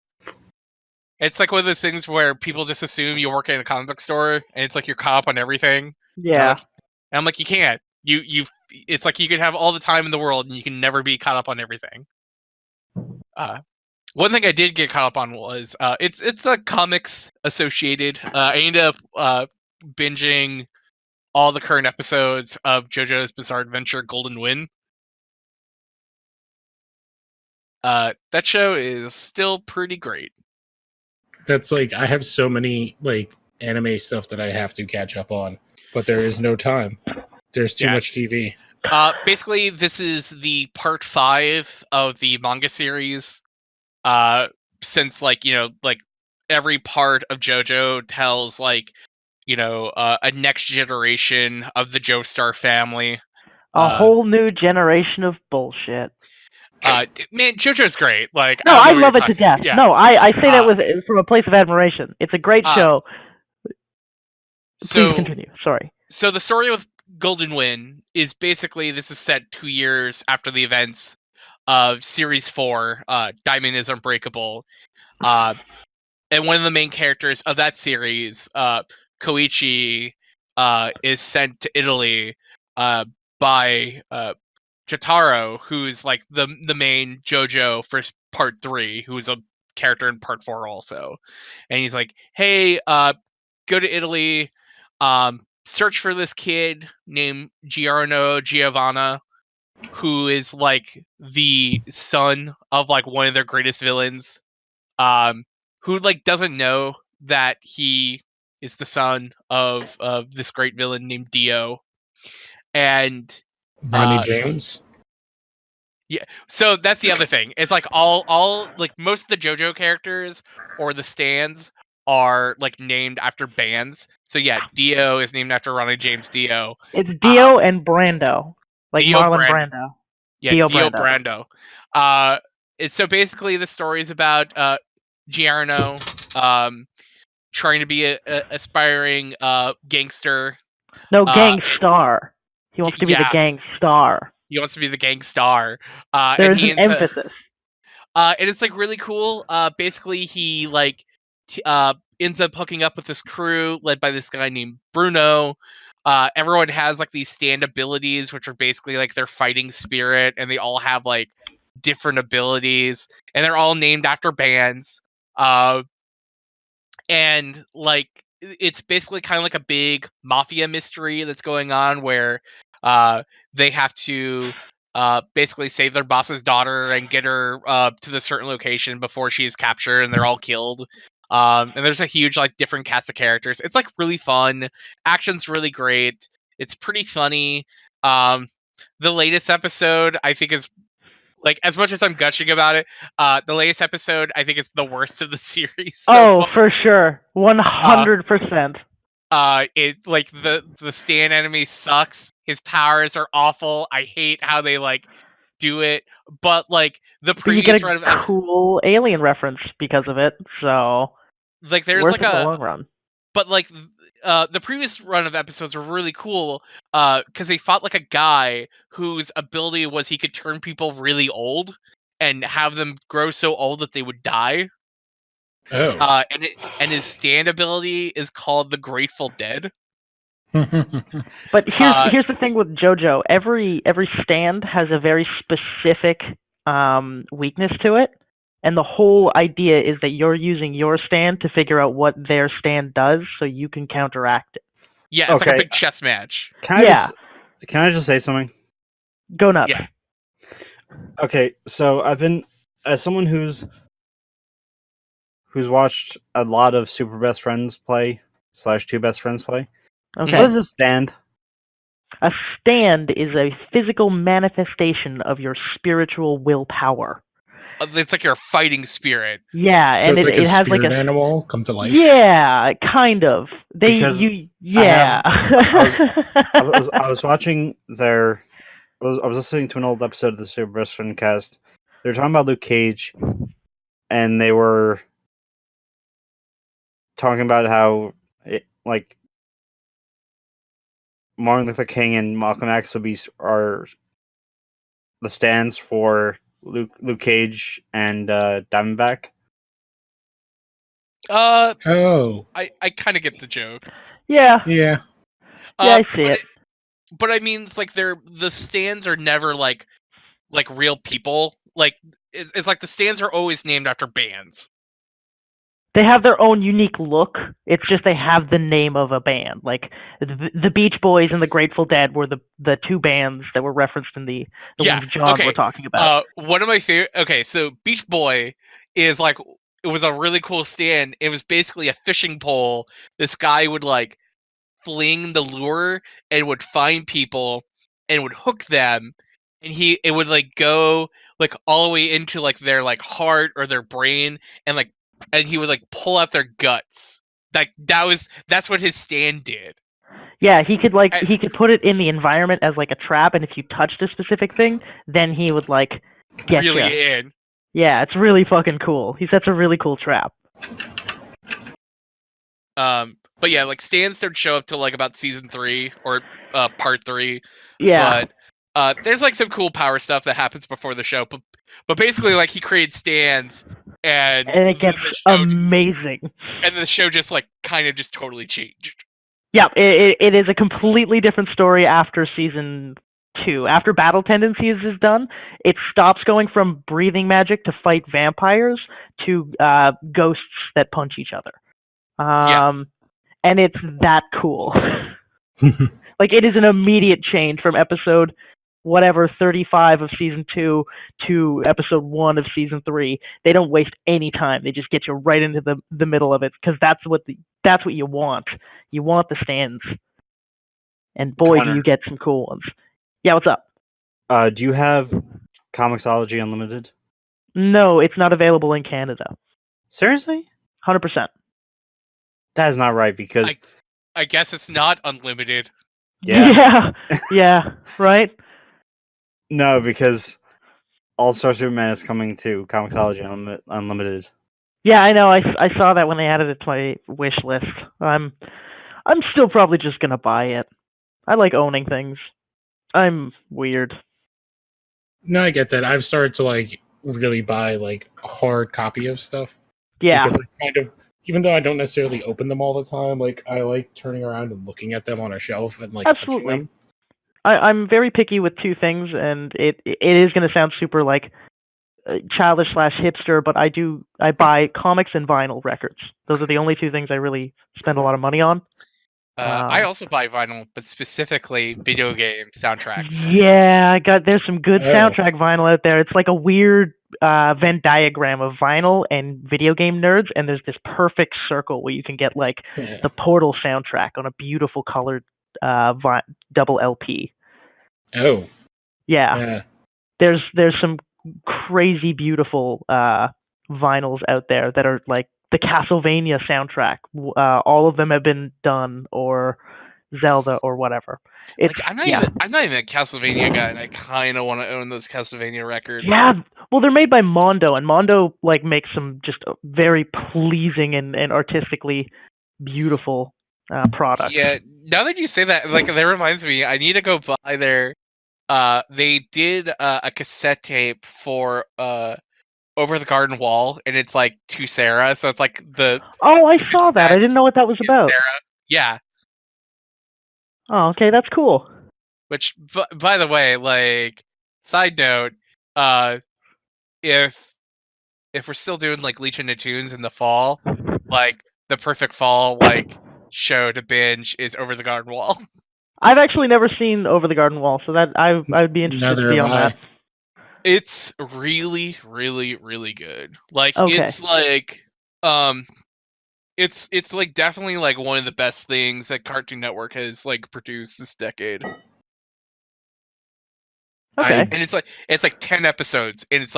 It's like one of those things where people just assume you work in a comic book store, and it's like you're caught up on everything. Yeah. And I'm like, you can't. It's like you could have all the time in the world, and you can never be caught up on everything. One thing I did get caught up on was it's a comics associated. I ended up binging all the current episodes of JoJo's Bizarre Adventure Golden Wind. That show is still pretty great. That's like I have so many like anime stuff that I have to catch up on, but there is no time. There's too much TV. Basically, this is the part 5 of the manga series. Since like every part of JoJo tells like a next generation of the Joestar family. A whole new generation of bullshit. Man, JoJo's great. Like, No, I I don't know love what it you're to death. talking- Yeah. No, I say that from a place of admiration. It's a great show. Please continue. Sorry. So the story with Golden Wind is basically this is set 2 years after the events of Series 4, Diamond is Unbreakable. And one of the main characters of that series, Koichi, is sent to Italy by Jotaro, who's like the main JoJo for part 3, who's a character in part 4 also. And he's like, hey, go to Italy, search for this kid named Giorno Giovanna, who is like the son of like one of their greatest villains, who like doesn't know that he is the son of this great villain named Dio. And Ronnie James. yeah, so that's the other thing. It's like all like most of the JoJo characters or the stands are like named after bands. So yeah, Dio is named after Ronnie James Dio. It's Dio and Brando, like Dio Marlon Brando. Yeah, Dio Brando. It's so basically the story is about Giorno trying to be a aspiring gangster. No, gang star. He wants to be the gang star. He wants to be the gang star. There's an emphasis. And it's like really cool. Basically, he like ends up hooking up with this crew led by this guy named Bruno. Everyone has like these stand abilities, which are basically like their fighting spirit, and they all have like different abilities, and they're all named after bands. And like it's basically kind of like a big mafia mystery that's going on where they have to basically save their boss's daughter and get her to the certain location before she is captured, and they're all killed. And there's a huge like different cast of characters. It's like really fun. Action's really great. It's pretty funny. The latest episode I think is like, as much as I'm gushing about it, the latest episode I think is the worst of the series. So far. For sure, 100%. It like the stand enemy sucks. His powers are awful. I hate how they like do it. But like the previous you get a cool alien reference because of it. So like there's worth like it in the long run. But like the previous run of episodes were really cool because they fought like a guy whose ability was he could turn people really old and have them grow so old that they would die. Oh. And his stand ability is called the Grateful Dead. But here's the thing with JoJo. Every stand has a very specific weakness to it. And the whole idea is that you're using your stand to figure out what their stand does so you can counteract it. Yeah, it's like a big chess match. Can I just say something? Go nuts. Yeah. Okay, so I've been, as someone who's who's watched a lot of Super Best Friends play / Two Best Friends play. Okay. What is a stand? A stand is a physical manifestation of your spiritual willpower. It's like your fighting spirit. Yeah, So and it's like it a has spirit like a animal come to life. Yeah, kind of. Because Yeah. I was watching their. I was listening to an old episode of the Super Best Friend cast. They were talking about Luke Cage, and they were talking about how like Martin Luther King and Malcolm X are the stands for Luke Cage and Diamondback. Oh, I kind of get the joke. Yeah. yeah. Yeah, I see it. But I mean, it's like the stands are never like real people. Like it's like the stands are always named after bands. They have their own unique look. It's just they have the name of a band. Like the Beach Boys and the Grateful Dead were the two bands that were referenced in the Yeah, ones John okay. were talking about. One of my favorite. Okay, so Beach Boy is like it was a really cool stand. It was basically a fishing pole. This guy would like fling the lure and would find people and would hook them, and it would like go like all the way into like their like heart or their brain, and he would like pull out their guts. Like that's what his stand did. Yeah, he could put it in the environment as like a trap, and if you touched a specific thing, then he would like get Really you. in. Yeah, it's really fucking cool. He sets a really cool trap. But yeah, like stands don't show up till like about season 3 or part 3. Yeah. But there's like some cool power stuff that happens before the show. But basically, like he creates stands, and it gets amazing. And the show just like kind of just totally changed. Yeah, it is a completely different story after season 2. After Battle Tendencies is done, it stops going from breathing magic to fight vampires to ghosts that punch each other. And it's that cool. Like, it is an immediate change from episode 35 of season 2 to episode 1 of season 3. They don't waste any time. They just get you right into the middle of it, because that's what you want. You want the stands. And boy, Connor, do you get some cool ones. Yeah, what's up? Do you have Comixology Unlimited? No, it's not available in Canada. Seriously? 100%. That is not right, because I guess it's not unlimited. Yeah, right? No, because All-Star Superman is coming to Comixology Unlimited. Yeah, I know. I saw that when they added it to my wish list. I'm still probably just gonna buy it. I like owning things. I'm weird. No, I get that. I've started to like really buy like a hard copy of stuff. Yeah. Because I kind of, even though I don't necessarily open them all the time, like I like turning around and looking at them on a shelf and like touching them. I'm very picky with two things, and it is going to sound super like childish / hipster, but I buy comics and vinyl records. Those are the only two things I really spend a lot of money on. I also buy vinyl, but specifically video game soundtracks. Yeah, there's some good soundtrack vinyl out there. It's like a weird Venn diagram of vinyl and video game nerds, and there's this perfect circle where you can get like the Portal soundtrack on a beautiful colored double LP. Oh. Yeah. There's some crazy beautiful vinyls out there that are like the Castlevania soundtrack. All of them have been done, or Zelda, or whatever. I'm not even a Castlevania guy, and I kind of want to own those Castlevania records. Yeah, well, they're made by Mondo, and Mondo like makes some just very pleasing and artistically beautiful products. Yeah, now that you say that, like that reminds me, I need to go buy their. They did a cassette tape for Over the Garden Wall, and it's like to Sarah, so it's like the. Oh, I saw that. I didn't know what that was about. Sarah. Yeah. Oh, okay, that's cool. Which, by the way, like, side note, if we're still doing like Legion of Tunes in the fall, like the perfect fall like show to binge is Over the Garden Wall. I've actually never seen Over the Garden Wall, so that I would be interested to see on that. It's really, really, really good. Like, okay. It's like It's like definitely like one of the best things that Cartoon Network has like produced this decade. Okay. And it's like 10 episodes, and it's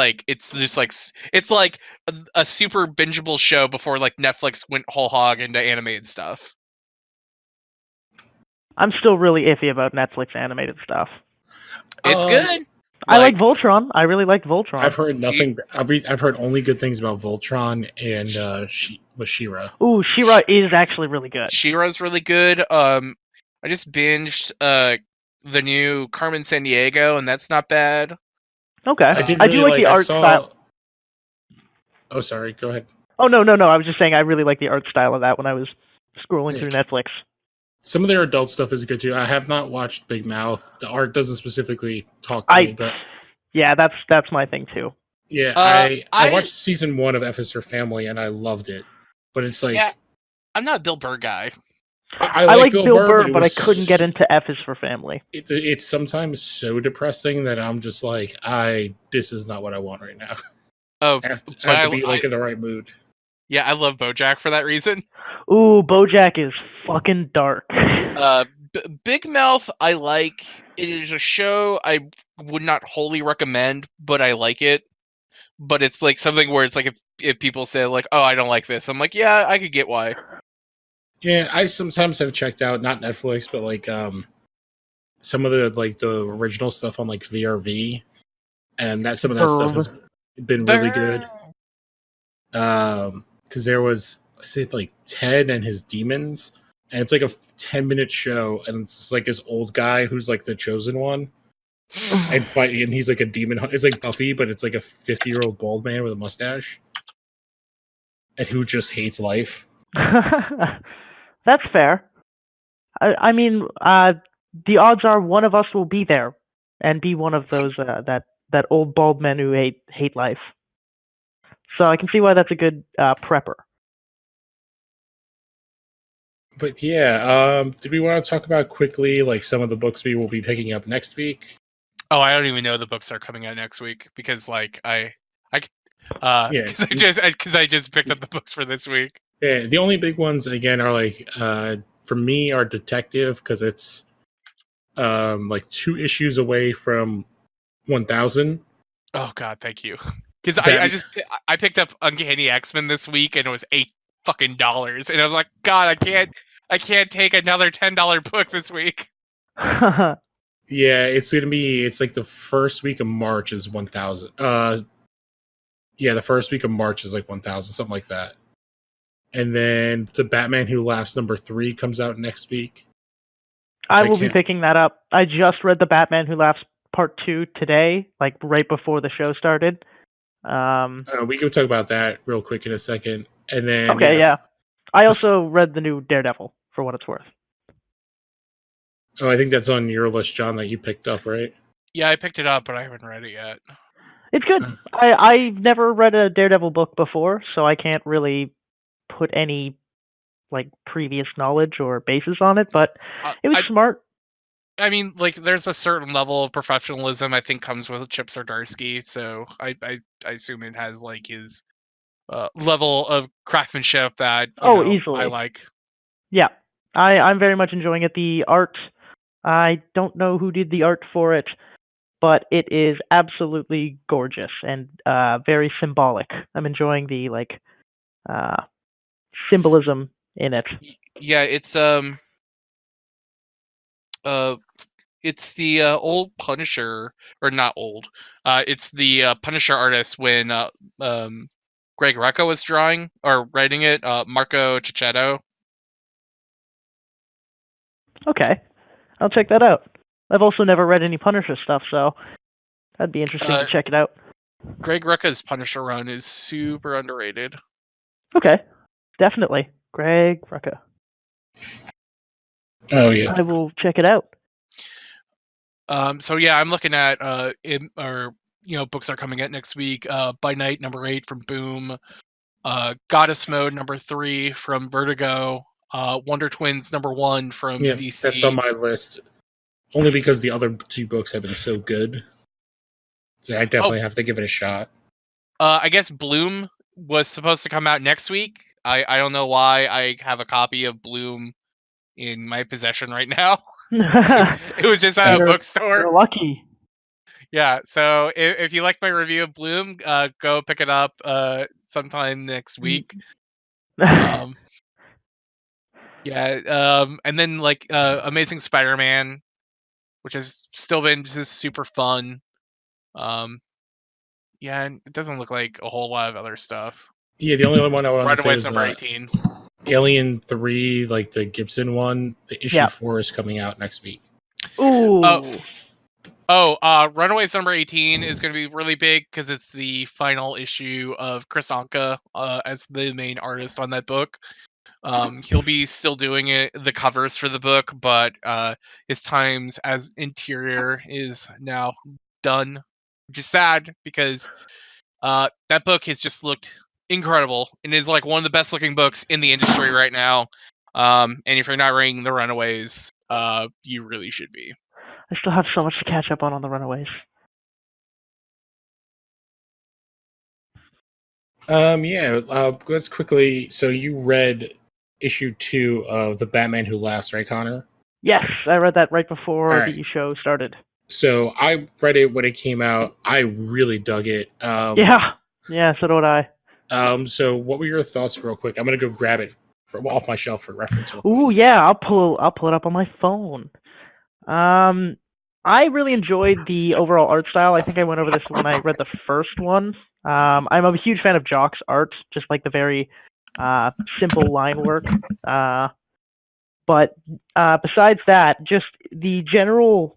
just like it's like a super bingeable show before like Netflix went whole hog into animated stuff. I'm still really iffy about Netflix animated stuff. It's good. I like Voltron. I really liked Voltron. I've heard nothing. I've heard only good things about Voltron and She-Ra. Ooh, She-Ra is actually really good. She-Ra's really good. I just binged the new Carmen Sandiego, and that's not bad. Okay. I do like the art style. Oh, sorry. Go ahead. Oh, no. I was just saying I really like the art style of that when I was scrolling through Netflix. Some of their adult stuff is good too. I have not watched Big Mouth. The art doesn't specifically talk to me, but yeah, that's my thing too. Yeah, I watched season 1 of F is Her Family and I loved it. But it's like I'm not a Bill Burr guy. I like Bill Burr, but I couldn't get into F is for Family. It's sometimes so depressing that I'm just like, this is not what I want right now. Oh, I have to be like in the right mood. Yeah, I love BoJack for that reason. Ooh, BoJack is fucking dark. Big Mouth, I like. It is a show I would not wholly recommend, but I like it. But it's like something where it's like if people say like, "Oh, I don't like this," I'm like, "Yeah, I could get why." Yeah, I sometimes have checked out not Netflix, but like some of the original stuff on like VRV, and some of that stuff has been really good. Because there was, I say, like Ted and his demons, and it's like a 10-minute show, and it's just like this old guy who's like the chosen one, and he's like a demon. It's like Buffy, but it's like a 50-year-old bald man with a mustache, and who just hates life. That's fair. I mean, the odds are one of us will be there and be one of those that old bald men who hate life. So I can see why that's a good prepper. But yeah, did we want to talk about quickly like some of the books we will be picking up next week? Oh, I don't even know the books are coming out next week because like because I just picked up the books for this week. Yeah, the only big ones again are like for me are Detective because it's like 2 issues away from 1,000. Oh God, thank you. Because I picked up Uncanny X-Men this week and it was $8 and I was like, God, I can't take another $10 book this week. Yeah, it's like the first week of March is 1,000. Yeah, the first week of March is like 1,000, something like that. And then the Batman Who Laughs #3 comes out next week. I will be picking that up. I just read the Batman Who Laughs Part 2 today, like right before the show started. We can talk about that real quick in a second. And then okay, yeah. I also read the new Daredevil, for what it's worth. Oh, I think that's on your list, John, that you picked up, right? Yeah, I picked it up, but I haven't read it yet. It's good. I've never read a Daredevil book before, so I can't really put any like previous knowledge or basis on it, but it was smart. I mean, like, there's a certain level of professionalism I think comes with Chip Zdarsky, so I assume it has like his level of craftsmanship that easily I like. Yeah, I'm very much enjoying it. The art, I don't know who did the art for it, but it is absolutely gorgeous and very symbolic. I'm enjoying the like symbolism in it. Yeah, it's the old Punisher, or not old. It's the Punisher artist when Greg Rucka was drawing or writing it. Marco Cicchetto. Okay, I'll check that out. I've also never read any Punisher stuff, so that'd be interesting to check it out. Greg Rucka's Punisher run is super underrated. Okay, definitely. Greg Rucka. Oh yeah, I will check it out. So yeah, I'm looking at books are coming out next week. By Night #8 from Boom, Goddess Mode #3 from Vertigo, Wonder Twins #1 from DC. That's on my list. Only because the other 2 books have been so good. So I definitely have to give it a shot. I guess Bloom was supposed to come out next week. I don't know why I have a copy of Bloom in my possession right now. It was just at a bookstore. You're lucky. Yeah, so if you like my review of Bloom, go pick it up sometime next week. And then like Amazing Spider-Man, which has still been just super fun. Yeah, and it doesn't look like a whole lot of other stuff. Yeah, the only one I want to say is number 18. Alien 3, like the Gibson one, the issue 4 is coming out next week. Ooh. Runaways number 18 is going to be really big because it's the final issue of Chris Anka as the main artist on that book. He'll be still doing the covers for the book, but his times as interior is now done, which is sad because that book has just looked incredible and is like one of the best looking books in the industry right now. And if you're not reading The Runaways, you really should be. I still have so much to catch up on The Runaways. Let's quickly. So you read issue 2 of The Batman Who Laughs, right, Connor? Yes, I read that right before the show started. So I read it when it came out. I really dug it. Yeah, so did I. So what were your thoughts, real quick? I'm gonna go grab it off my shelf for reference. Ooh, yeah, I'll pull it up on my phone. I really enjoyed the overall art style. I think I went over this when I read the first one. I'm a huge fan of Jock's art, just like the very simple line work. But besides that, just the general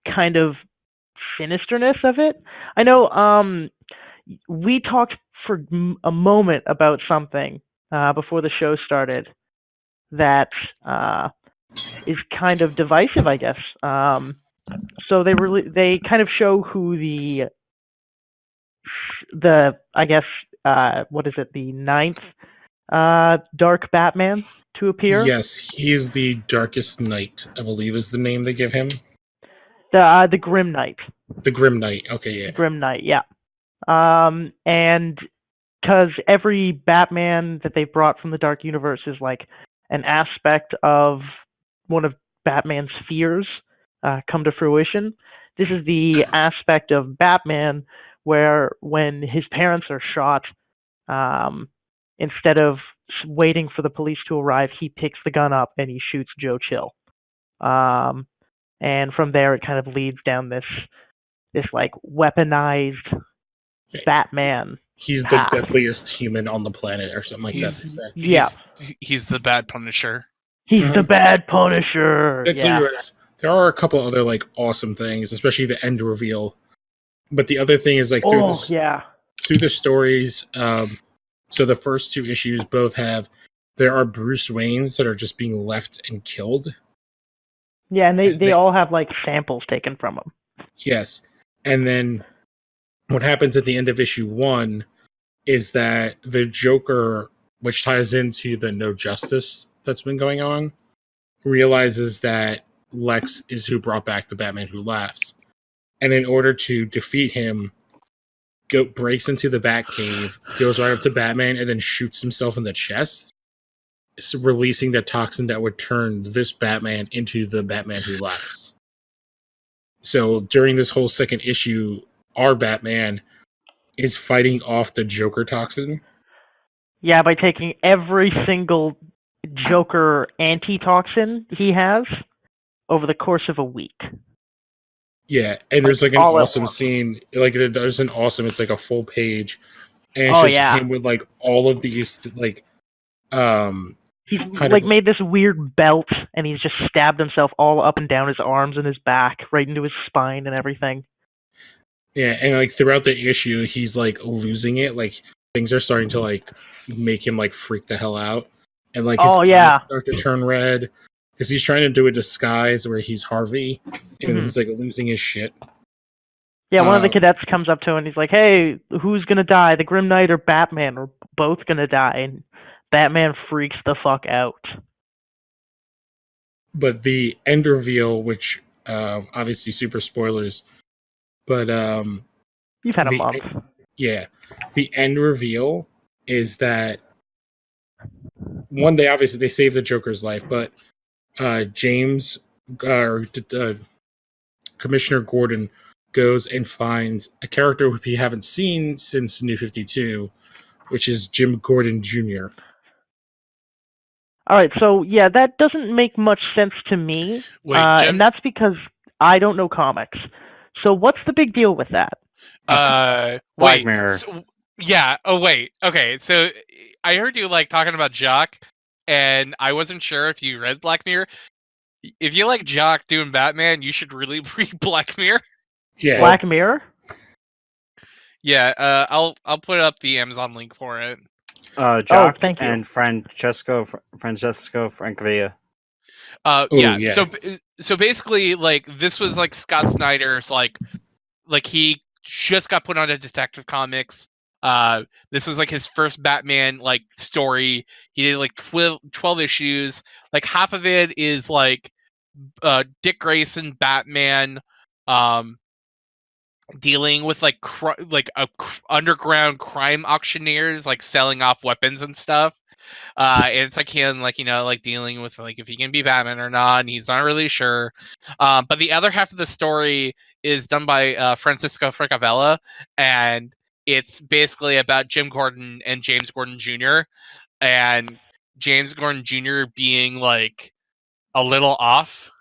kind of sinisterness of it. I know we talked for a moment about something before the show started that is kind of divisive, I guess. So they kind of show who the I guess what is it, the 9th Dark Batman to appear? Yes, he is the Darkest Knight, I believe is the name they give him. The Grim Knight. The Grim Knight. Okay, yeah. Grim Knight, yeah. And because every Batman that they brought from the Dark Universe is like an aspect of one of Batman's fears come to fruition. This is the aspect of Batman where when his parents are shot, instead of waiting for the police to arrive, he picks the gun up and he shoots Joe Chill. And from there, it kind of leads down this like weaponized Batman. He's the deadliest human on the planet, or something like that. They say. Yeah, he's the bad Punisher. He's the bad Punisher. There are a couple other like awesome things, especially the end reveal. But the other thing is like through the stories. So the first 2 issues both there are Bruce Waynes that are just being left and killed. Yeah, and they all have like samples taken from them. Yes. And then what happens at the end of issue 1 is that the Joker, which ties into the no justice that's been going on, realizes that Lex is who brought back the Batman Who Laughs. And in order to defeat him, breaks into the Batcave, goes right up to Batman, and then shoots himself in the chest, releasing the toxin that would turn this Batman into the Batman Who Laughs. So during this whole second issue, our Batman is fighting off the Joker toxin. Yeah, by taking every single Joker antitoxin he has over the course of a week. Yeah, and there's like an awesome scene. Like there's an awesome. It's like a full page, and it's just him with like all of these like. He's like made this weird belt, and he's just stabbed himself all up and down his arms and his back, right into his spine and everything. Yeah, and like throughout the issue, he's like losing it. Like things are starting to like make him like freak the hell out, and like his eyes start to turn red because he's trying to do a disguise where he's Harvey, and he's like losing his shit. Yeah, one of the cadets comes up to him and he's like, "Hey, who's gonna die? The Grim Knight or Batman? We're both gonna die." And Batman freaks the fuck out. But the end reveal, which obviously super spoilers, but you've had a month. Yeah, the end reveal is that one day, obviously, they save the Joker's life, but James, Commissioner Gordon, goes and finds a character we haven't seen since New 52, which is Jim Gordon Jr. All right, so yeah, that doesn't make much sense to me, Wait, and that's because I don't know comics. So what's the big deal with that? Black wait. Mirror. So, yeah. Oh, wait. Okay. So I heard you like talking about Jock, and I wasn't sure if you read Black Mirror. If you like Jock doing Batman, you should really read Black Mirror. Yeah. Black Mirror? Yeah. I'll put up the Amazon link for it. Jock thank you. and Francesco Francavilla. Yeah. yeah. So basically, like, this was like Scott Snyder's like he just got put on a Detective Comics. This was like his first Batman like story. He did like 12 issues. Like half of it is like Dick Grayson Batman dealing with like underground crime auctioneers like selling off weapons and stuff. And it's like him, like, like dealing with like if he can be Batman or not, and he's not really sure. But the other half of the story is done by Francisco Fricavella, and it's basically about Jim Gordon and James Gordon Jr. and James Gordon Jr. being like a little off.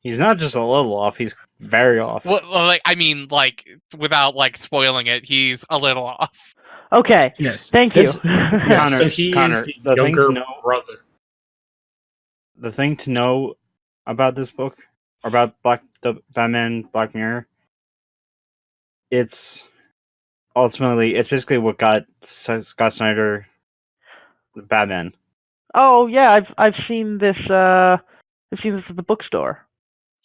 He's not just a little off; he's very off. Well, like, I mean, like, without like spoiling it, he's a little off. Okay. Yes. Thank This- you. Yeah, Connor- so he Connor, is the the thing to younger know- brother. The thing to know about this book, or about the Batman Black Mirror, it's basically what got Scott Snyder the Batman. Oh yeah, I've seen this. I've seen this at the bookstore.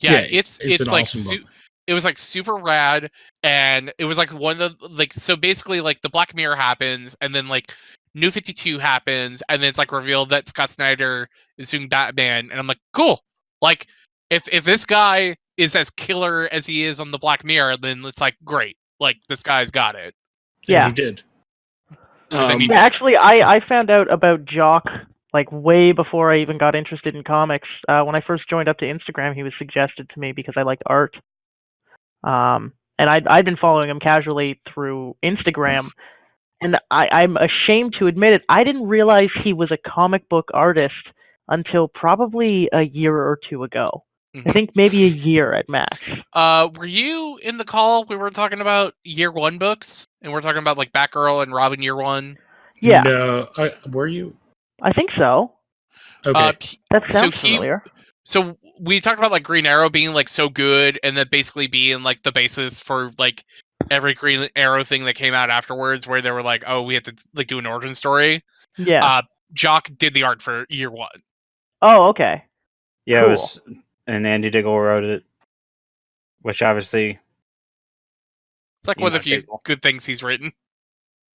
Yeah, Yeah, it's an like awesome book. it was like super rad, and it was like one of the like, so basically like the Black Mirror happens, and then like New 52 happens, and then it's like revealed that Scott Snyder is doing Batman, and I'm like, cool. Like, if this guy is as killer as he is on the Black Mirror, then it's like great. Like, this guy's got it. Yeah. And he did. And then he Yeah, actually, I found out about Jock like way before I even got interested in comics. When I first joined up to Instagram, he was suggested to me because I liked art. And I'd been following him casually through Instagram, and I'm ashamed to admit it, I didn't realize he was a comic book artist until probably a year or two ago. I think maybe a year at max. Were you in the call? We were talking about year one books, and we're talking about like Batgirl and Robin year one. Yeah. No, were you? I think so. Okay. That sounds familiar. So we talked about like Green Arrow being like so good, and that basically being like the basis for like every Green Arrow thing that came out afterwards, where they were like, oh, we have to like do an origin story. Yeah. Jock did the art for year one. Oh, okay. Yeah, Cool. it was, and Andy Diggle wrote it, which obviously It's like one of the few good things he's written.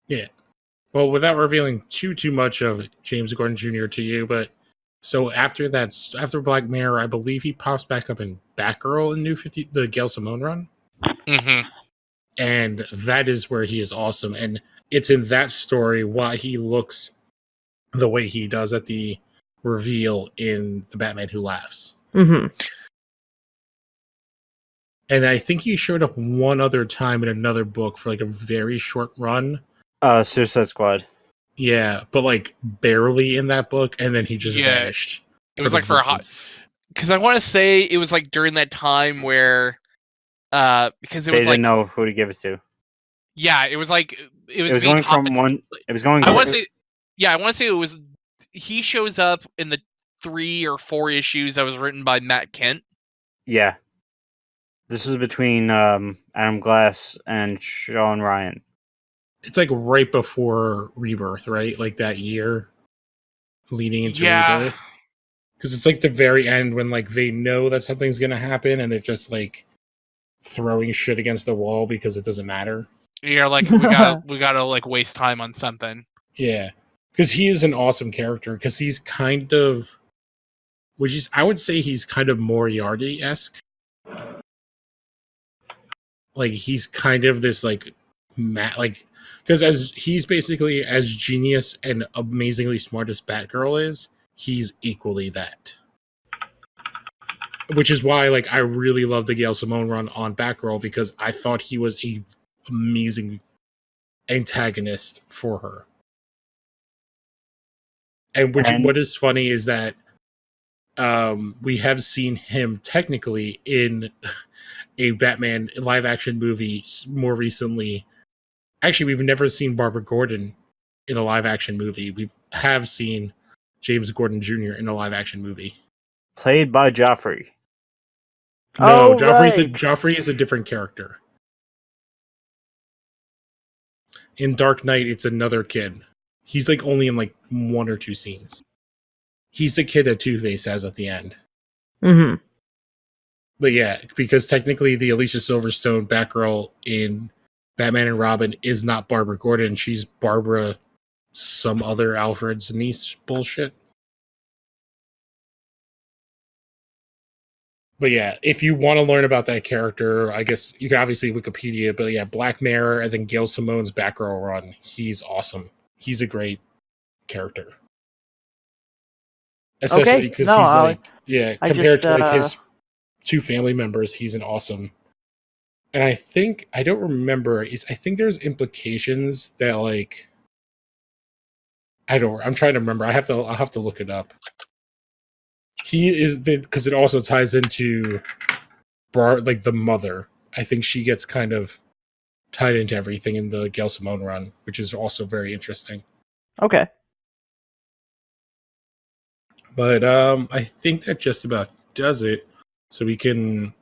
Yeah. Well, without revealing too much of James Gordon Jr. to you, but so after Black Mirror, I believe he pops back up in Batgirl in New 50, the Gail Simone run. Mm-hmm. And that is where he is awesome. And it's in that story why he looks the way he does at the reveal in The Batman Who Laughs. Mm-hmm. And I think he showed up one other time in another book for like a very short run. Suicide Squad. Yeah, but like barely in that book, and then he just vanished. It was like for a hot, because I want to say it was like during that time where, because they didn't know who to give it to. Yeah, it was like it was going from one. It was going. I want to say, yeah, I want to say it was. He shows up in the 3 or 4 issues that was written by Matt Kent. Yeah, this is between Adam Glass and Sean Ryan. It's like right before Rebirth, right? Like that year leading into Rebirth. Because it's like the very end when like they know that something's gonna happen and they're just like throwing shit against the wall because it doesn't matter. Yeah, like we gotta like waste time on something. Yeah, because he is an awesome character. Because he's kind of, I would say he's kind of Moriarty-esque. Like he's kind of this like because as he's basically as genius and amazingly smart as Batgirl is, he's equally that. Which is why, like, I really love the Gail Simone run on Batgirl because I thought he was a amazing antagonist for her. And what is funny is that we have seen him technically in a Batman live action movie more recently. Actually, we've never seen Barbara Gordon in a live action movie. We have seen James Gordon Jr. in a live action movie. Played by Joffrey. No, Oh, Joffrey is a different character. In Dark Knight, it's another kid. He's like only in like 1 or 2 scenes. He's the kid that Two-Face has at the end. Mm-hmm. But yeah, because technically the Alicia Silverstone Batgirl in Batman and Robin is not Barbara Gordon. She's Barbara some other Alfred's niece bullshit. But yeah, if you want to learn about that character, I guess you can obviously Wikipedia, but yeah, Black Mirror, and then Gail Simone's Batgirl run. He's awesome. He's a great character. Especially because he's like, compared to like his 2 family members, he's an awesome. And I don't remember, I think there's implications that like, I'm trying to remember. I'll have to look it up. He is, because it also ties into like the mother. I think she gets kind of tied into everything in the Gail Simone run, which is also very interesting. Okay. But I think that just about does it. So we can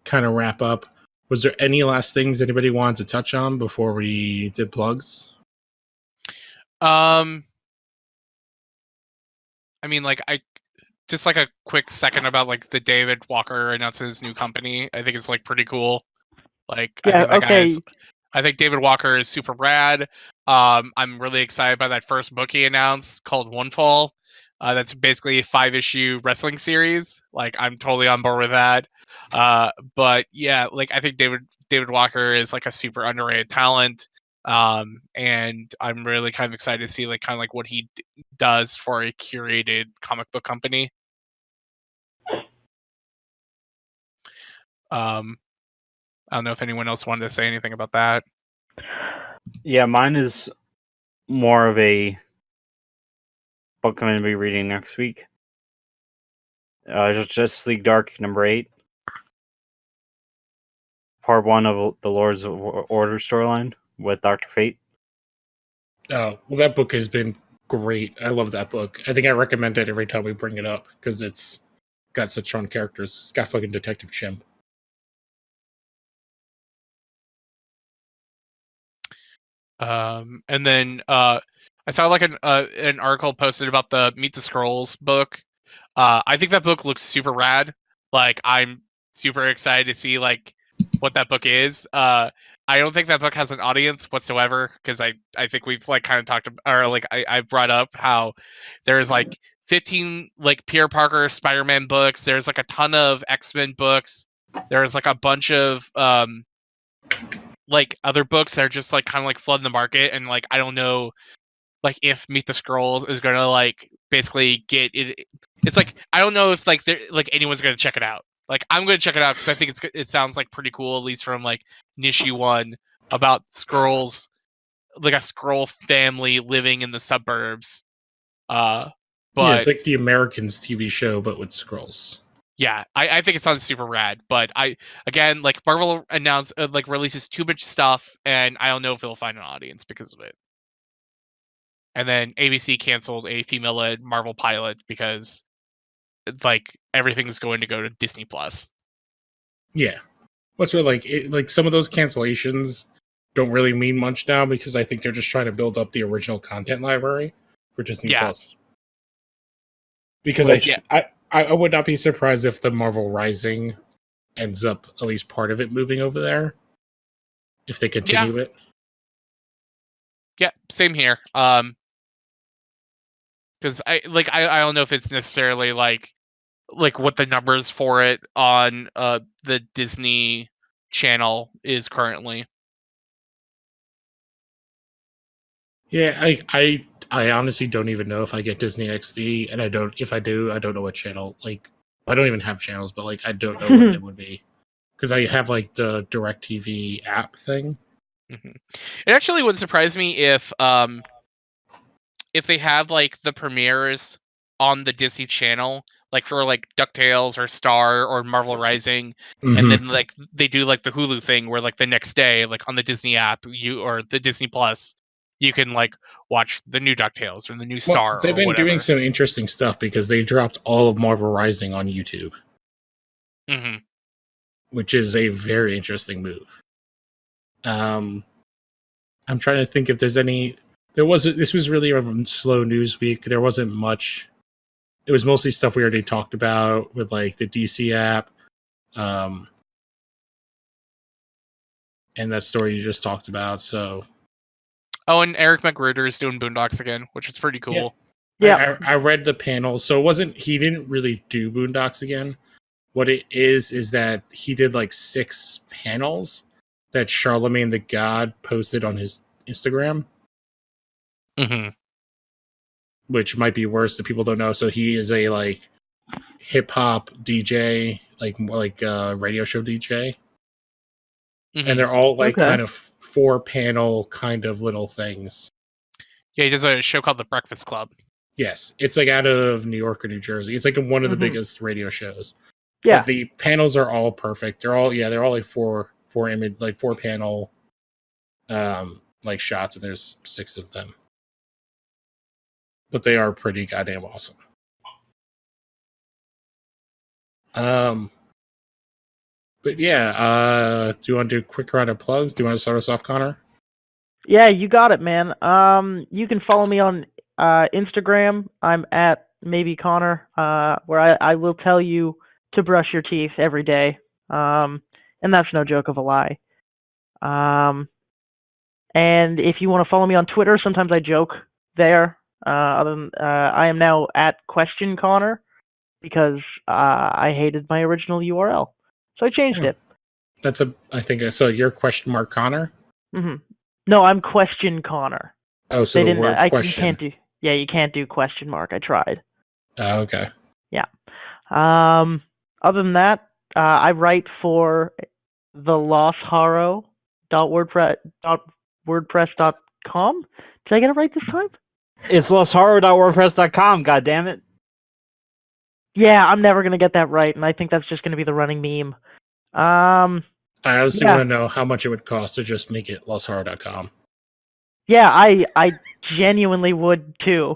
kind of wrap up. Was there any last things anybody wanted to touch on before we did plugs? I mean, like, just like a quick second about like the David Walker announcing his new company. I think it's like pretty cool. Like, yeah, I think David Walker is super rad. I'm really excited by that first book he announced called One Fall. That's basically a 5-issue wrestling series. Like, I'm totally on board with that. But yeah, like I think David Walker is like a super underrated talent. And I'm really kind of excited to see like kind of like what he does for a curated comic book company. I don't know if anyone else wanted to say anything about that. Yeah, mine is more of a book I'm going to be reading next week. Justice League Dark #8. Part 1 of the Lords of Order storyline with Dr. Fate. Oh, well, that book has been great. I love that book. I think I recommend it every time we bring it up because it's got such strong characters. It's got fucking Detective Chimp. And then I saw like an article posted about the Meet the Scrolls book. I think that book looks super rad. Like, I'm super excited to see like what that book is. I don't think that book has an audience whatsoever because I think we've like kind of talked about, or like I brought up how there's like 15 like Peter Parker Spider-Man books. There's like a ton of X-Men books. There's like a bunch of like other books that are just like kind of like flooding the market, and like I don't know like if Meet the Scrolls is gonna like basically get it. It's like I don't know if like anyone's gonna check it out. Like, I'm gonna check it out because I think it sounds like pretty cool, at least from like an issue 1 about Skrulls, like a Skrull family living in the suburbs. But yeah, it's like the Americans TV show, but with Skrulls. Yeah, I think it sounds super rad. But again, like Marvel announced like releases too much stuff, and I don't know if it'll find an audience because of it. And then ABC canceled a female-led Marvel pilot because like everything's going to go to Disney Plus. Yeah, what's really like some of those cancellations don't really mean much now because I think they're just trying to build up the original content library for Disney Plus. Because I would not be surprised if the Marvel Rising ends up at least part of it moving over there if they continue it. Yeah, same here. Because I don't know if it's necessarily like what the numbers for it on the Disney Channel is currently. Yeah, I honestly don't even know if I get Disney XD, and I don't. If I do, I don't know what channel. Like, I don't even have channels, but like, I don't know what it would be because I have like the DirecTV app thing. Mm-hmm. It actually would surprise me if they have like the premieres on the Disney Channel, like for like DuckTales or Star or Marvel Rising, and then like they do like the Hulu thing where like the next day, like on the Disney app, or the Disney Plus, you can like watch the new DuckTales or the new Well, Star they've or been whatever. doing some interesting stuff because they dropped all of Marvel Rising on YouTube, which is a very interesting move. I'm trying to think if there's any. There wasn't. This was really a slow news week. There wasn't much. It was mostly stuff we already talked about with like the DC app, and that story you just talked about. So, and Eric McGruder is doing Boondocks again, which is pretty cool. Yeah. I read the panel. So it wasn't. He didn't really do Boondocks again. What it is that he did like 6 panels that Charlemagne the God posted on his Instagram. Which might be worse that people don't know. So he is a like hip hop DJ, like more like radio show DJ, and they're all like kind of 4-panel kind of little things. Yeah, he does a show called The Breakfast Club. Yes, it's like out of New York or New Jersey. It's like one of the biggest radio shows. Yeah, but the panels are all perfect. They're all like 4-panel like shots, and there's 6 of them. But they are pretty goddamn awesome. But yeah, do you want to do a quick round of plugs? Do you want to start us off, Connor? Yeah, you got it, man. You can follow me on Instagram. I'm at maybe Connor, where I will tell you to brush your teeth every day. And that's no joke of a lie. And if you want to follow me on Twitter, sometimes I joke there. I am now at Question Connor because I hated my original URL, so I changed it. I think so. You're question mark Connor. No, I'm Question Connor. Oh, so the word question. You can't do question mark. I tried. Oh, okay. Yeah. Other than that, I write for the losthorror.wordpress.com. Did I get it right this time? It's losthorror.wordpress.com, goddammit. Yeah, I'm never going to get that right, and I think that's just going to be the running meme. I honestly want to know how much it would cost to just make it losthorror.com. Yeah, I genuinely would too.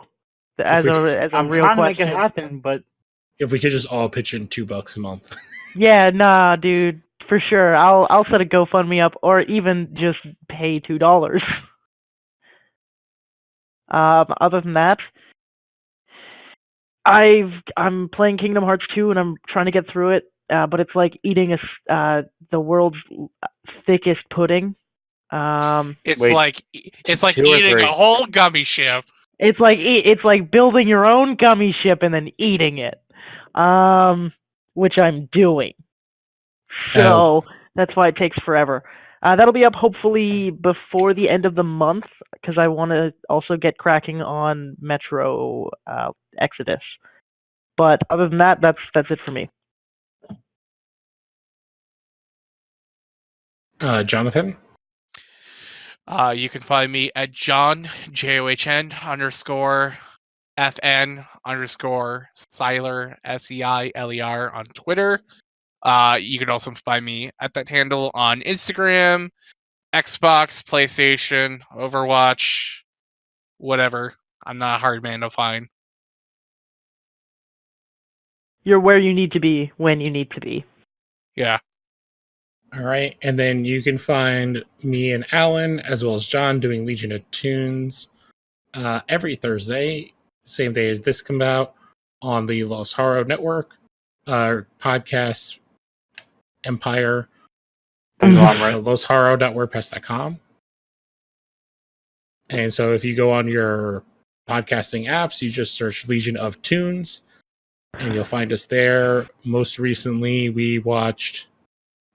As a real I'm trying to make it happen, but if we could just all pitch in $2 a month. Yeah, nah, dude, for sure. I'll set a GoFundMe up, or even just pay $2. Other than that, I'm playing Kingdom Hearts 2, and I'm trying to get through it. But it's like eating the world's thickest pudding. It's like eating a whole gummy ship. It's like building your own gummy ship and then eating it, which I'm doing. So that's why it takes forever. That'll be up hopefully before the end of the month, because I want to also get cracking on Metro Exodus. But other than that, that's it for me. Jonathan? You can find me at John, JOHN _FN_Seiler, SEILER on Twitter. You can also find me at that handle on Instagram, Xbox, PlayStation, Overwatch, whatever. I'm not a hard man to find. You're where you need to be when you need to be. Yeah. All right, and then you can find me and Alan, as well as John, doing Legion of Tunes every Thursday, same day as this come out, on the Lost Horror Network, podcast empire, so losthorror.wordpress.com. And so if you go on your podcasting apps, you just search Legion of Tunes, and you'll find us there. Most recently, we watched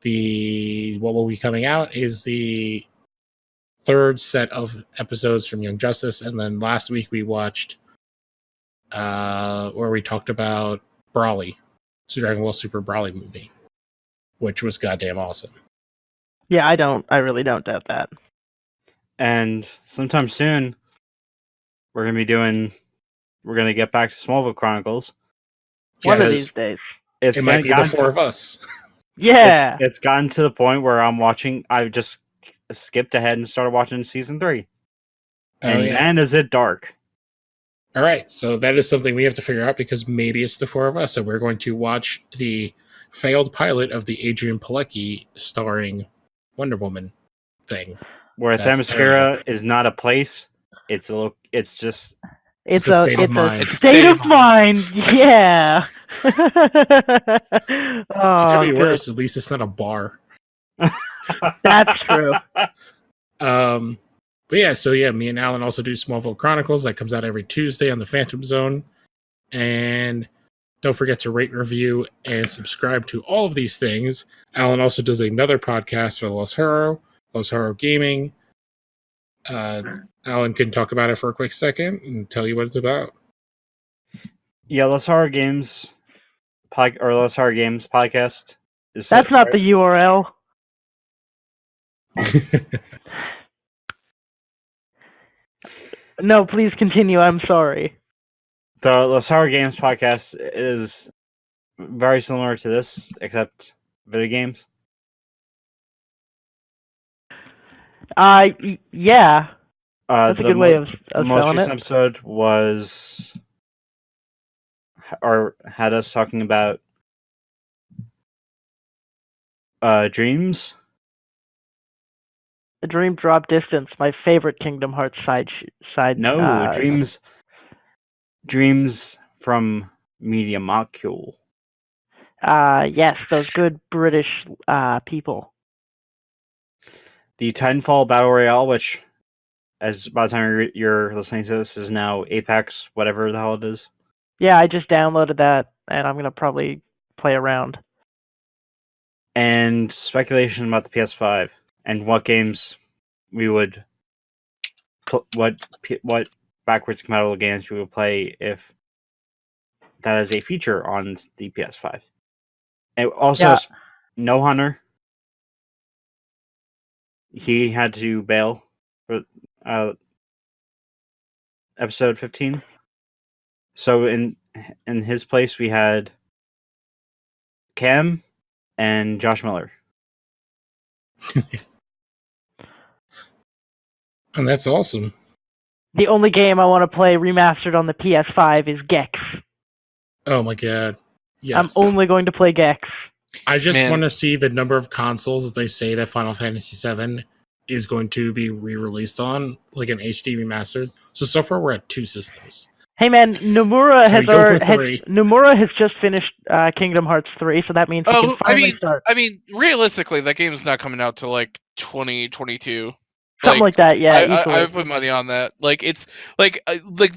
what will be coming out is the third set of episodes from Young Justice, and then last week we watched where we talked about Brawly, the Dragon Ball Super Brawly movie, which was goddamn awesome. Yeah, I really don't doubt that. And sometime soon, we're gonna get back to Smallville Chronicles. One of Yes. these days. It might be the four of us. Yeah. It's gotten to the point where I've just skipped ahead and started watching season 3. And man, is it dark. All right, so that is something we have to figure out because maybe it's the four of us. So we're going to watch the failed pilot of the Adrian Pilecki starring Wonder Woman thing. Where Themyscira is not a place, it's a state of mind. It's a state of mind. Yeah. It could be worse. At least it's not a bar. That's true. But yeah, me and Alan also do Smallville Chronicles. That comes out every Tuesday on the Phantom Zone. And don't forget to rate, review, and subscribe to all of these things. Alan also does another podcast for Los Haro Gaming. Alan can talk about it for a quick second and tell you what it's about. Yeah, Los Haro Games Los Haro Games podcast. That's not the URL. No, please continue. I'm sorry. The Los Haro Games podcast is very similar to this, except video games. Yeah. That's a good way of the most selling recent it. episode had us talking about dreams. A Dream Drop Distance, my favorite Kingdom Hearts side. No, dreams from Media Molecule. Yes, those good British people. The Titanfall Battle Royale, which, as by the time you're listening to this, is now Apex, whatever the hell it is. Yeah, I just downloaded that, and I'm gonna probably play around. And speculation about the PS5 and what games we would, what backwards compatible games we would play if that is a feature on the PS5. And also, No Hunter. He had to bail for episode 15. So in his place, we had Cam and Josh Miller. And that's awesome. The only game I want to play remastered on the PS5 is Gex. Oh my god. Yes. I'm only going to play Gex. I just want to see the number of consoles that they say that Final Fantasy VII is going to be re-released on, like an HD remastered. So far we're at 2 systems. Hey man, Nomura has just finished Kingdom Hearts 3, so that means he can finally start. I mean, realistically, that game's not coming out till like 2022. Something like that, yeah. I would put money on that. Like it's like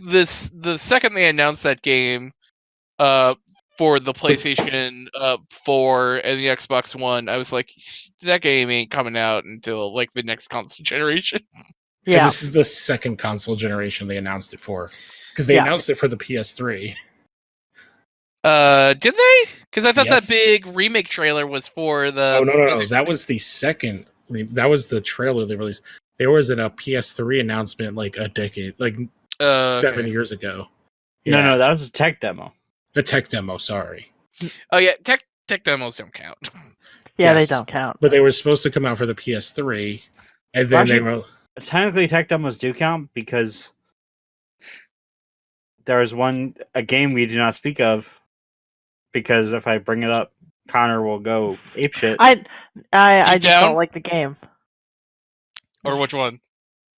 this. The second they announced that game, for the PlayStation 4 and the Xbox One, I was like, that game ain't coming out until like the next console generation. Yeah, and this is the second console generation they announced it for, because they announced it for the PS3. Did they? Because I thought that big remake trailer was for the. Oh no! That was the second. That was the trailer they released. There was a PS3 announcement like a decade, like 7 years ago. Yeah. No, that was a tech demo. A tech demo, sorry. Oh yeah, tech demos don't count. Yeah, they don't count. But they were supposed to come out for the PS3, and then they were. Technically, tech demos do count because there is a game we do not speak of. Because if I bring it up, Connor will go apeshit. I just don't like the game. Or which one?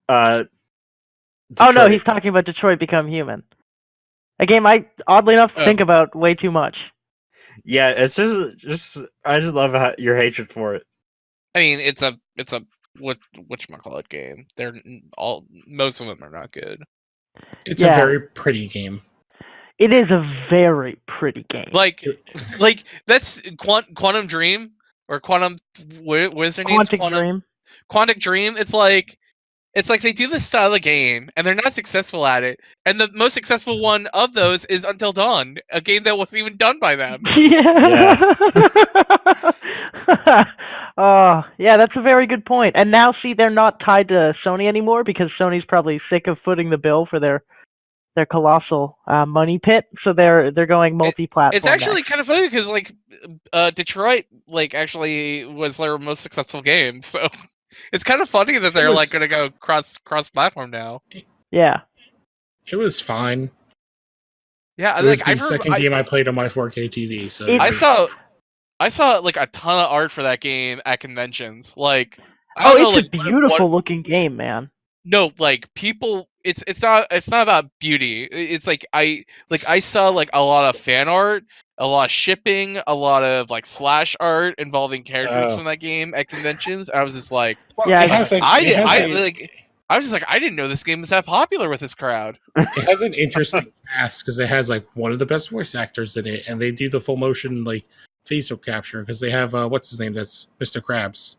Oh no, he's talking about Detroit Become Human. A game I oddly enough think about way too much. Yeah, it's just I just love your hatred for it. I mean, it's a whatchamacallit game. Most of them are not good. It's a very pretty game. It is a very pretty game. Like that's Quantum Dream or Quantum. What's their name? Quantic Dream. Quantic Dream. It's like It's like they do this style of game, and they're not successful at it. And the most successful one of those is Until Dawn, a game that wasn't even done by them. Yeah. Oh, yeah, that's a very good point. And now, see, they're not tied to Sony anymore because Sony's probably sick of footing the bill for their colossal money pit, so they're going multi-platform. It's actually next. kind of funny because like Detroit like actually was their most successful game, so it's kind of funny that they're like going to go cross-platform now. Yeah, it was fine. Yeah, it was the second game I played on my 4K TV. So I saw like a ton of art for that game at conventions. Like, it's a beautiful looking game, man. No, like people, it's not about beauty. It's like I saw like a lot of fan art, a lot of shipping, a lot of like slash art involving characters from that game at conventions. And I was just like, I was just like, I didn't know this game was that popular with this crowd. It has an interesting cast because it has like one of the best voice actors in it, and they do the full motion like facial capture because they have what's his name? That's Mr. Krabs.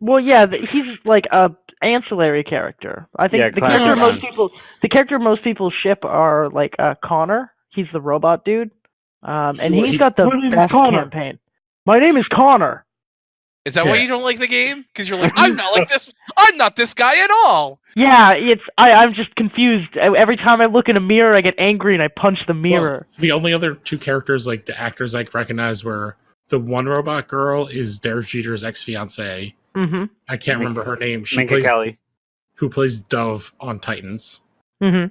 Well, yeah, he's like a ancillary character. I think the character most people ship are like Connor. He's the robot dude, and he's got the best campaign. My name is Connor. Is that why you don't like the game? Because you're like, I'm not like this. I'm not this guy at all. Yeah, I'm just confused. Every time I look in a mirror, I get angry and I punch the mirror. Well, the only other two characters, like the actors I recognize, were the one robot girl is Derek Jeter's ex-fiance. Mm-hmm. I can't remember her name. Who plays Dove on Titans. Mm-hmm.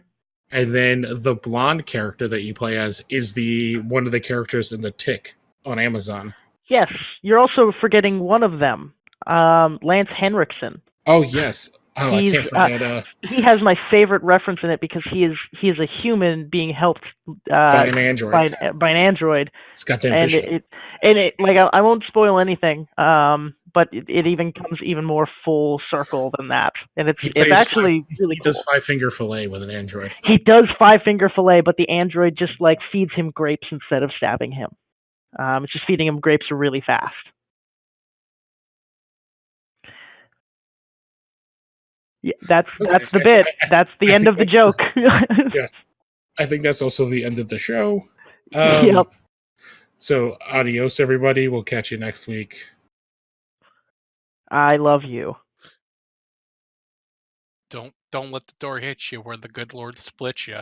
And then the blonde character that you play as is one of the characters in The Tick on Amazon. Yes, you're also forgetting one of them, Lance Henriksen. Oh yes. Oh, I can't forget. He has my favorite reference in it because he is a human being helped by an android. By an android. It's got ambition. And it like I won't spoil anything. But it even comes even more full circle than that, and it's actually really cool. He does 5-finger fillet with an android. He does 5-finger fillet, but the android just like feeds him grapes instead of stabbing him. It's just feeding him grapes really fast. Yeah, that's the bit. That's the end of the joke. Yes, I think that's also the end of the show. Yep. So adios, everybody. We'll catch you next week. I love you. Don't let the door hit you where the good Lord split you.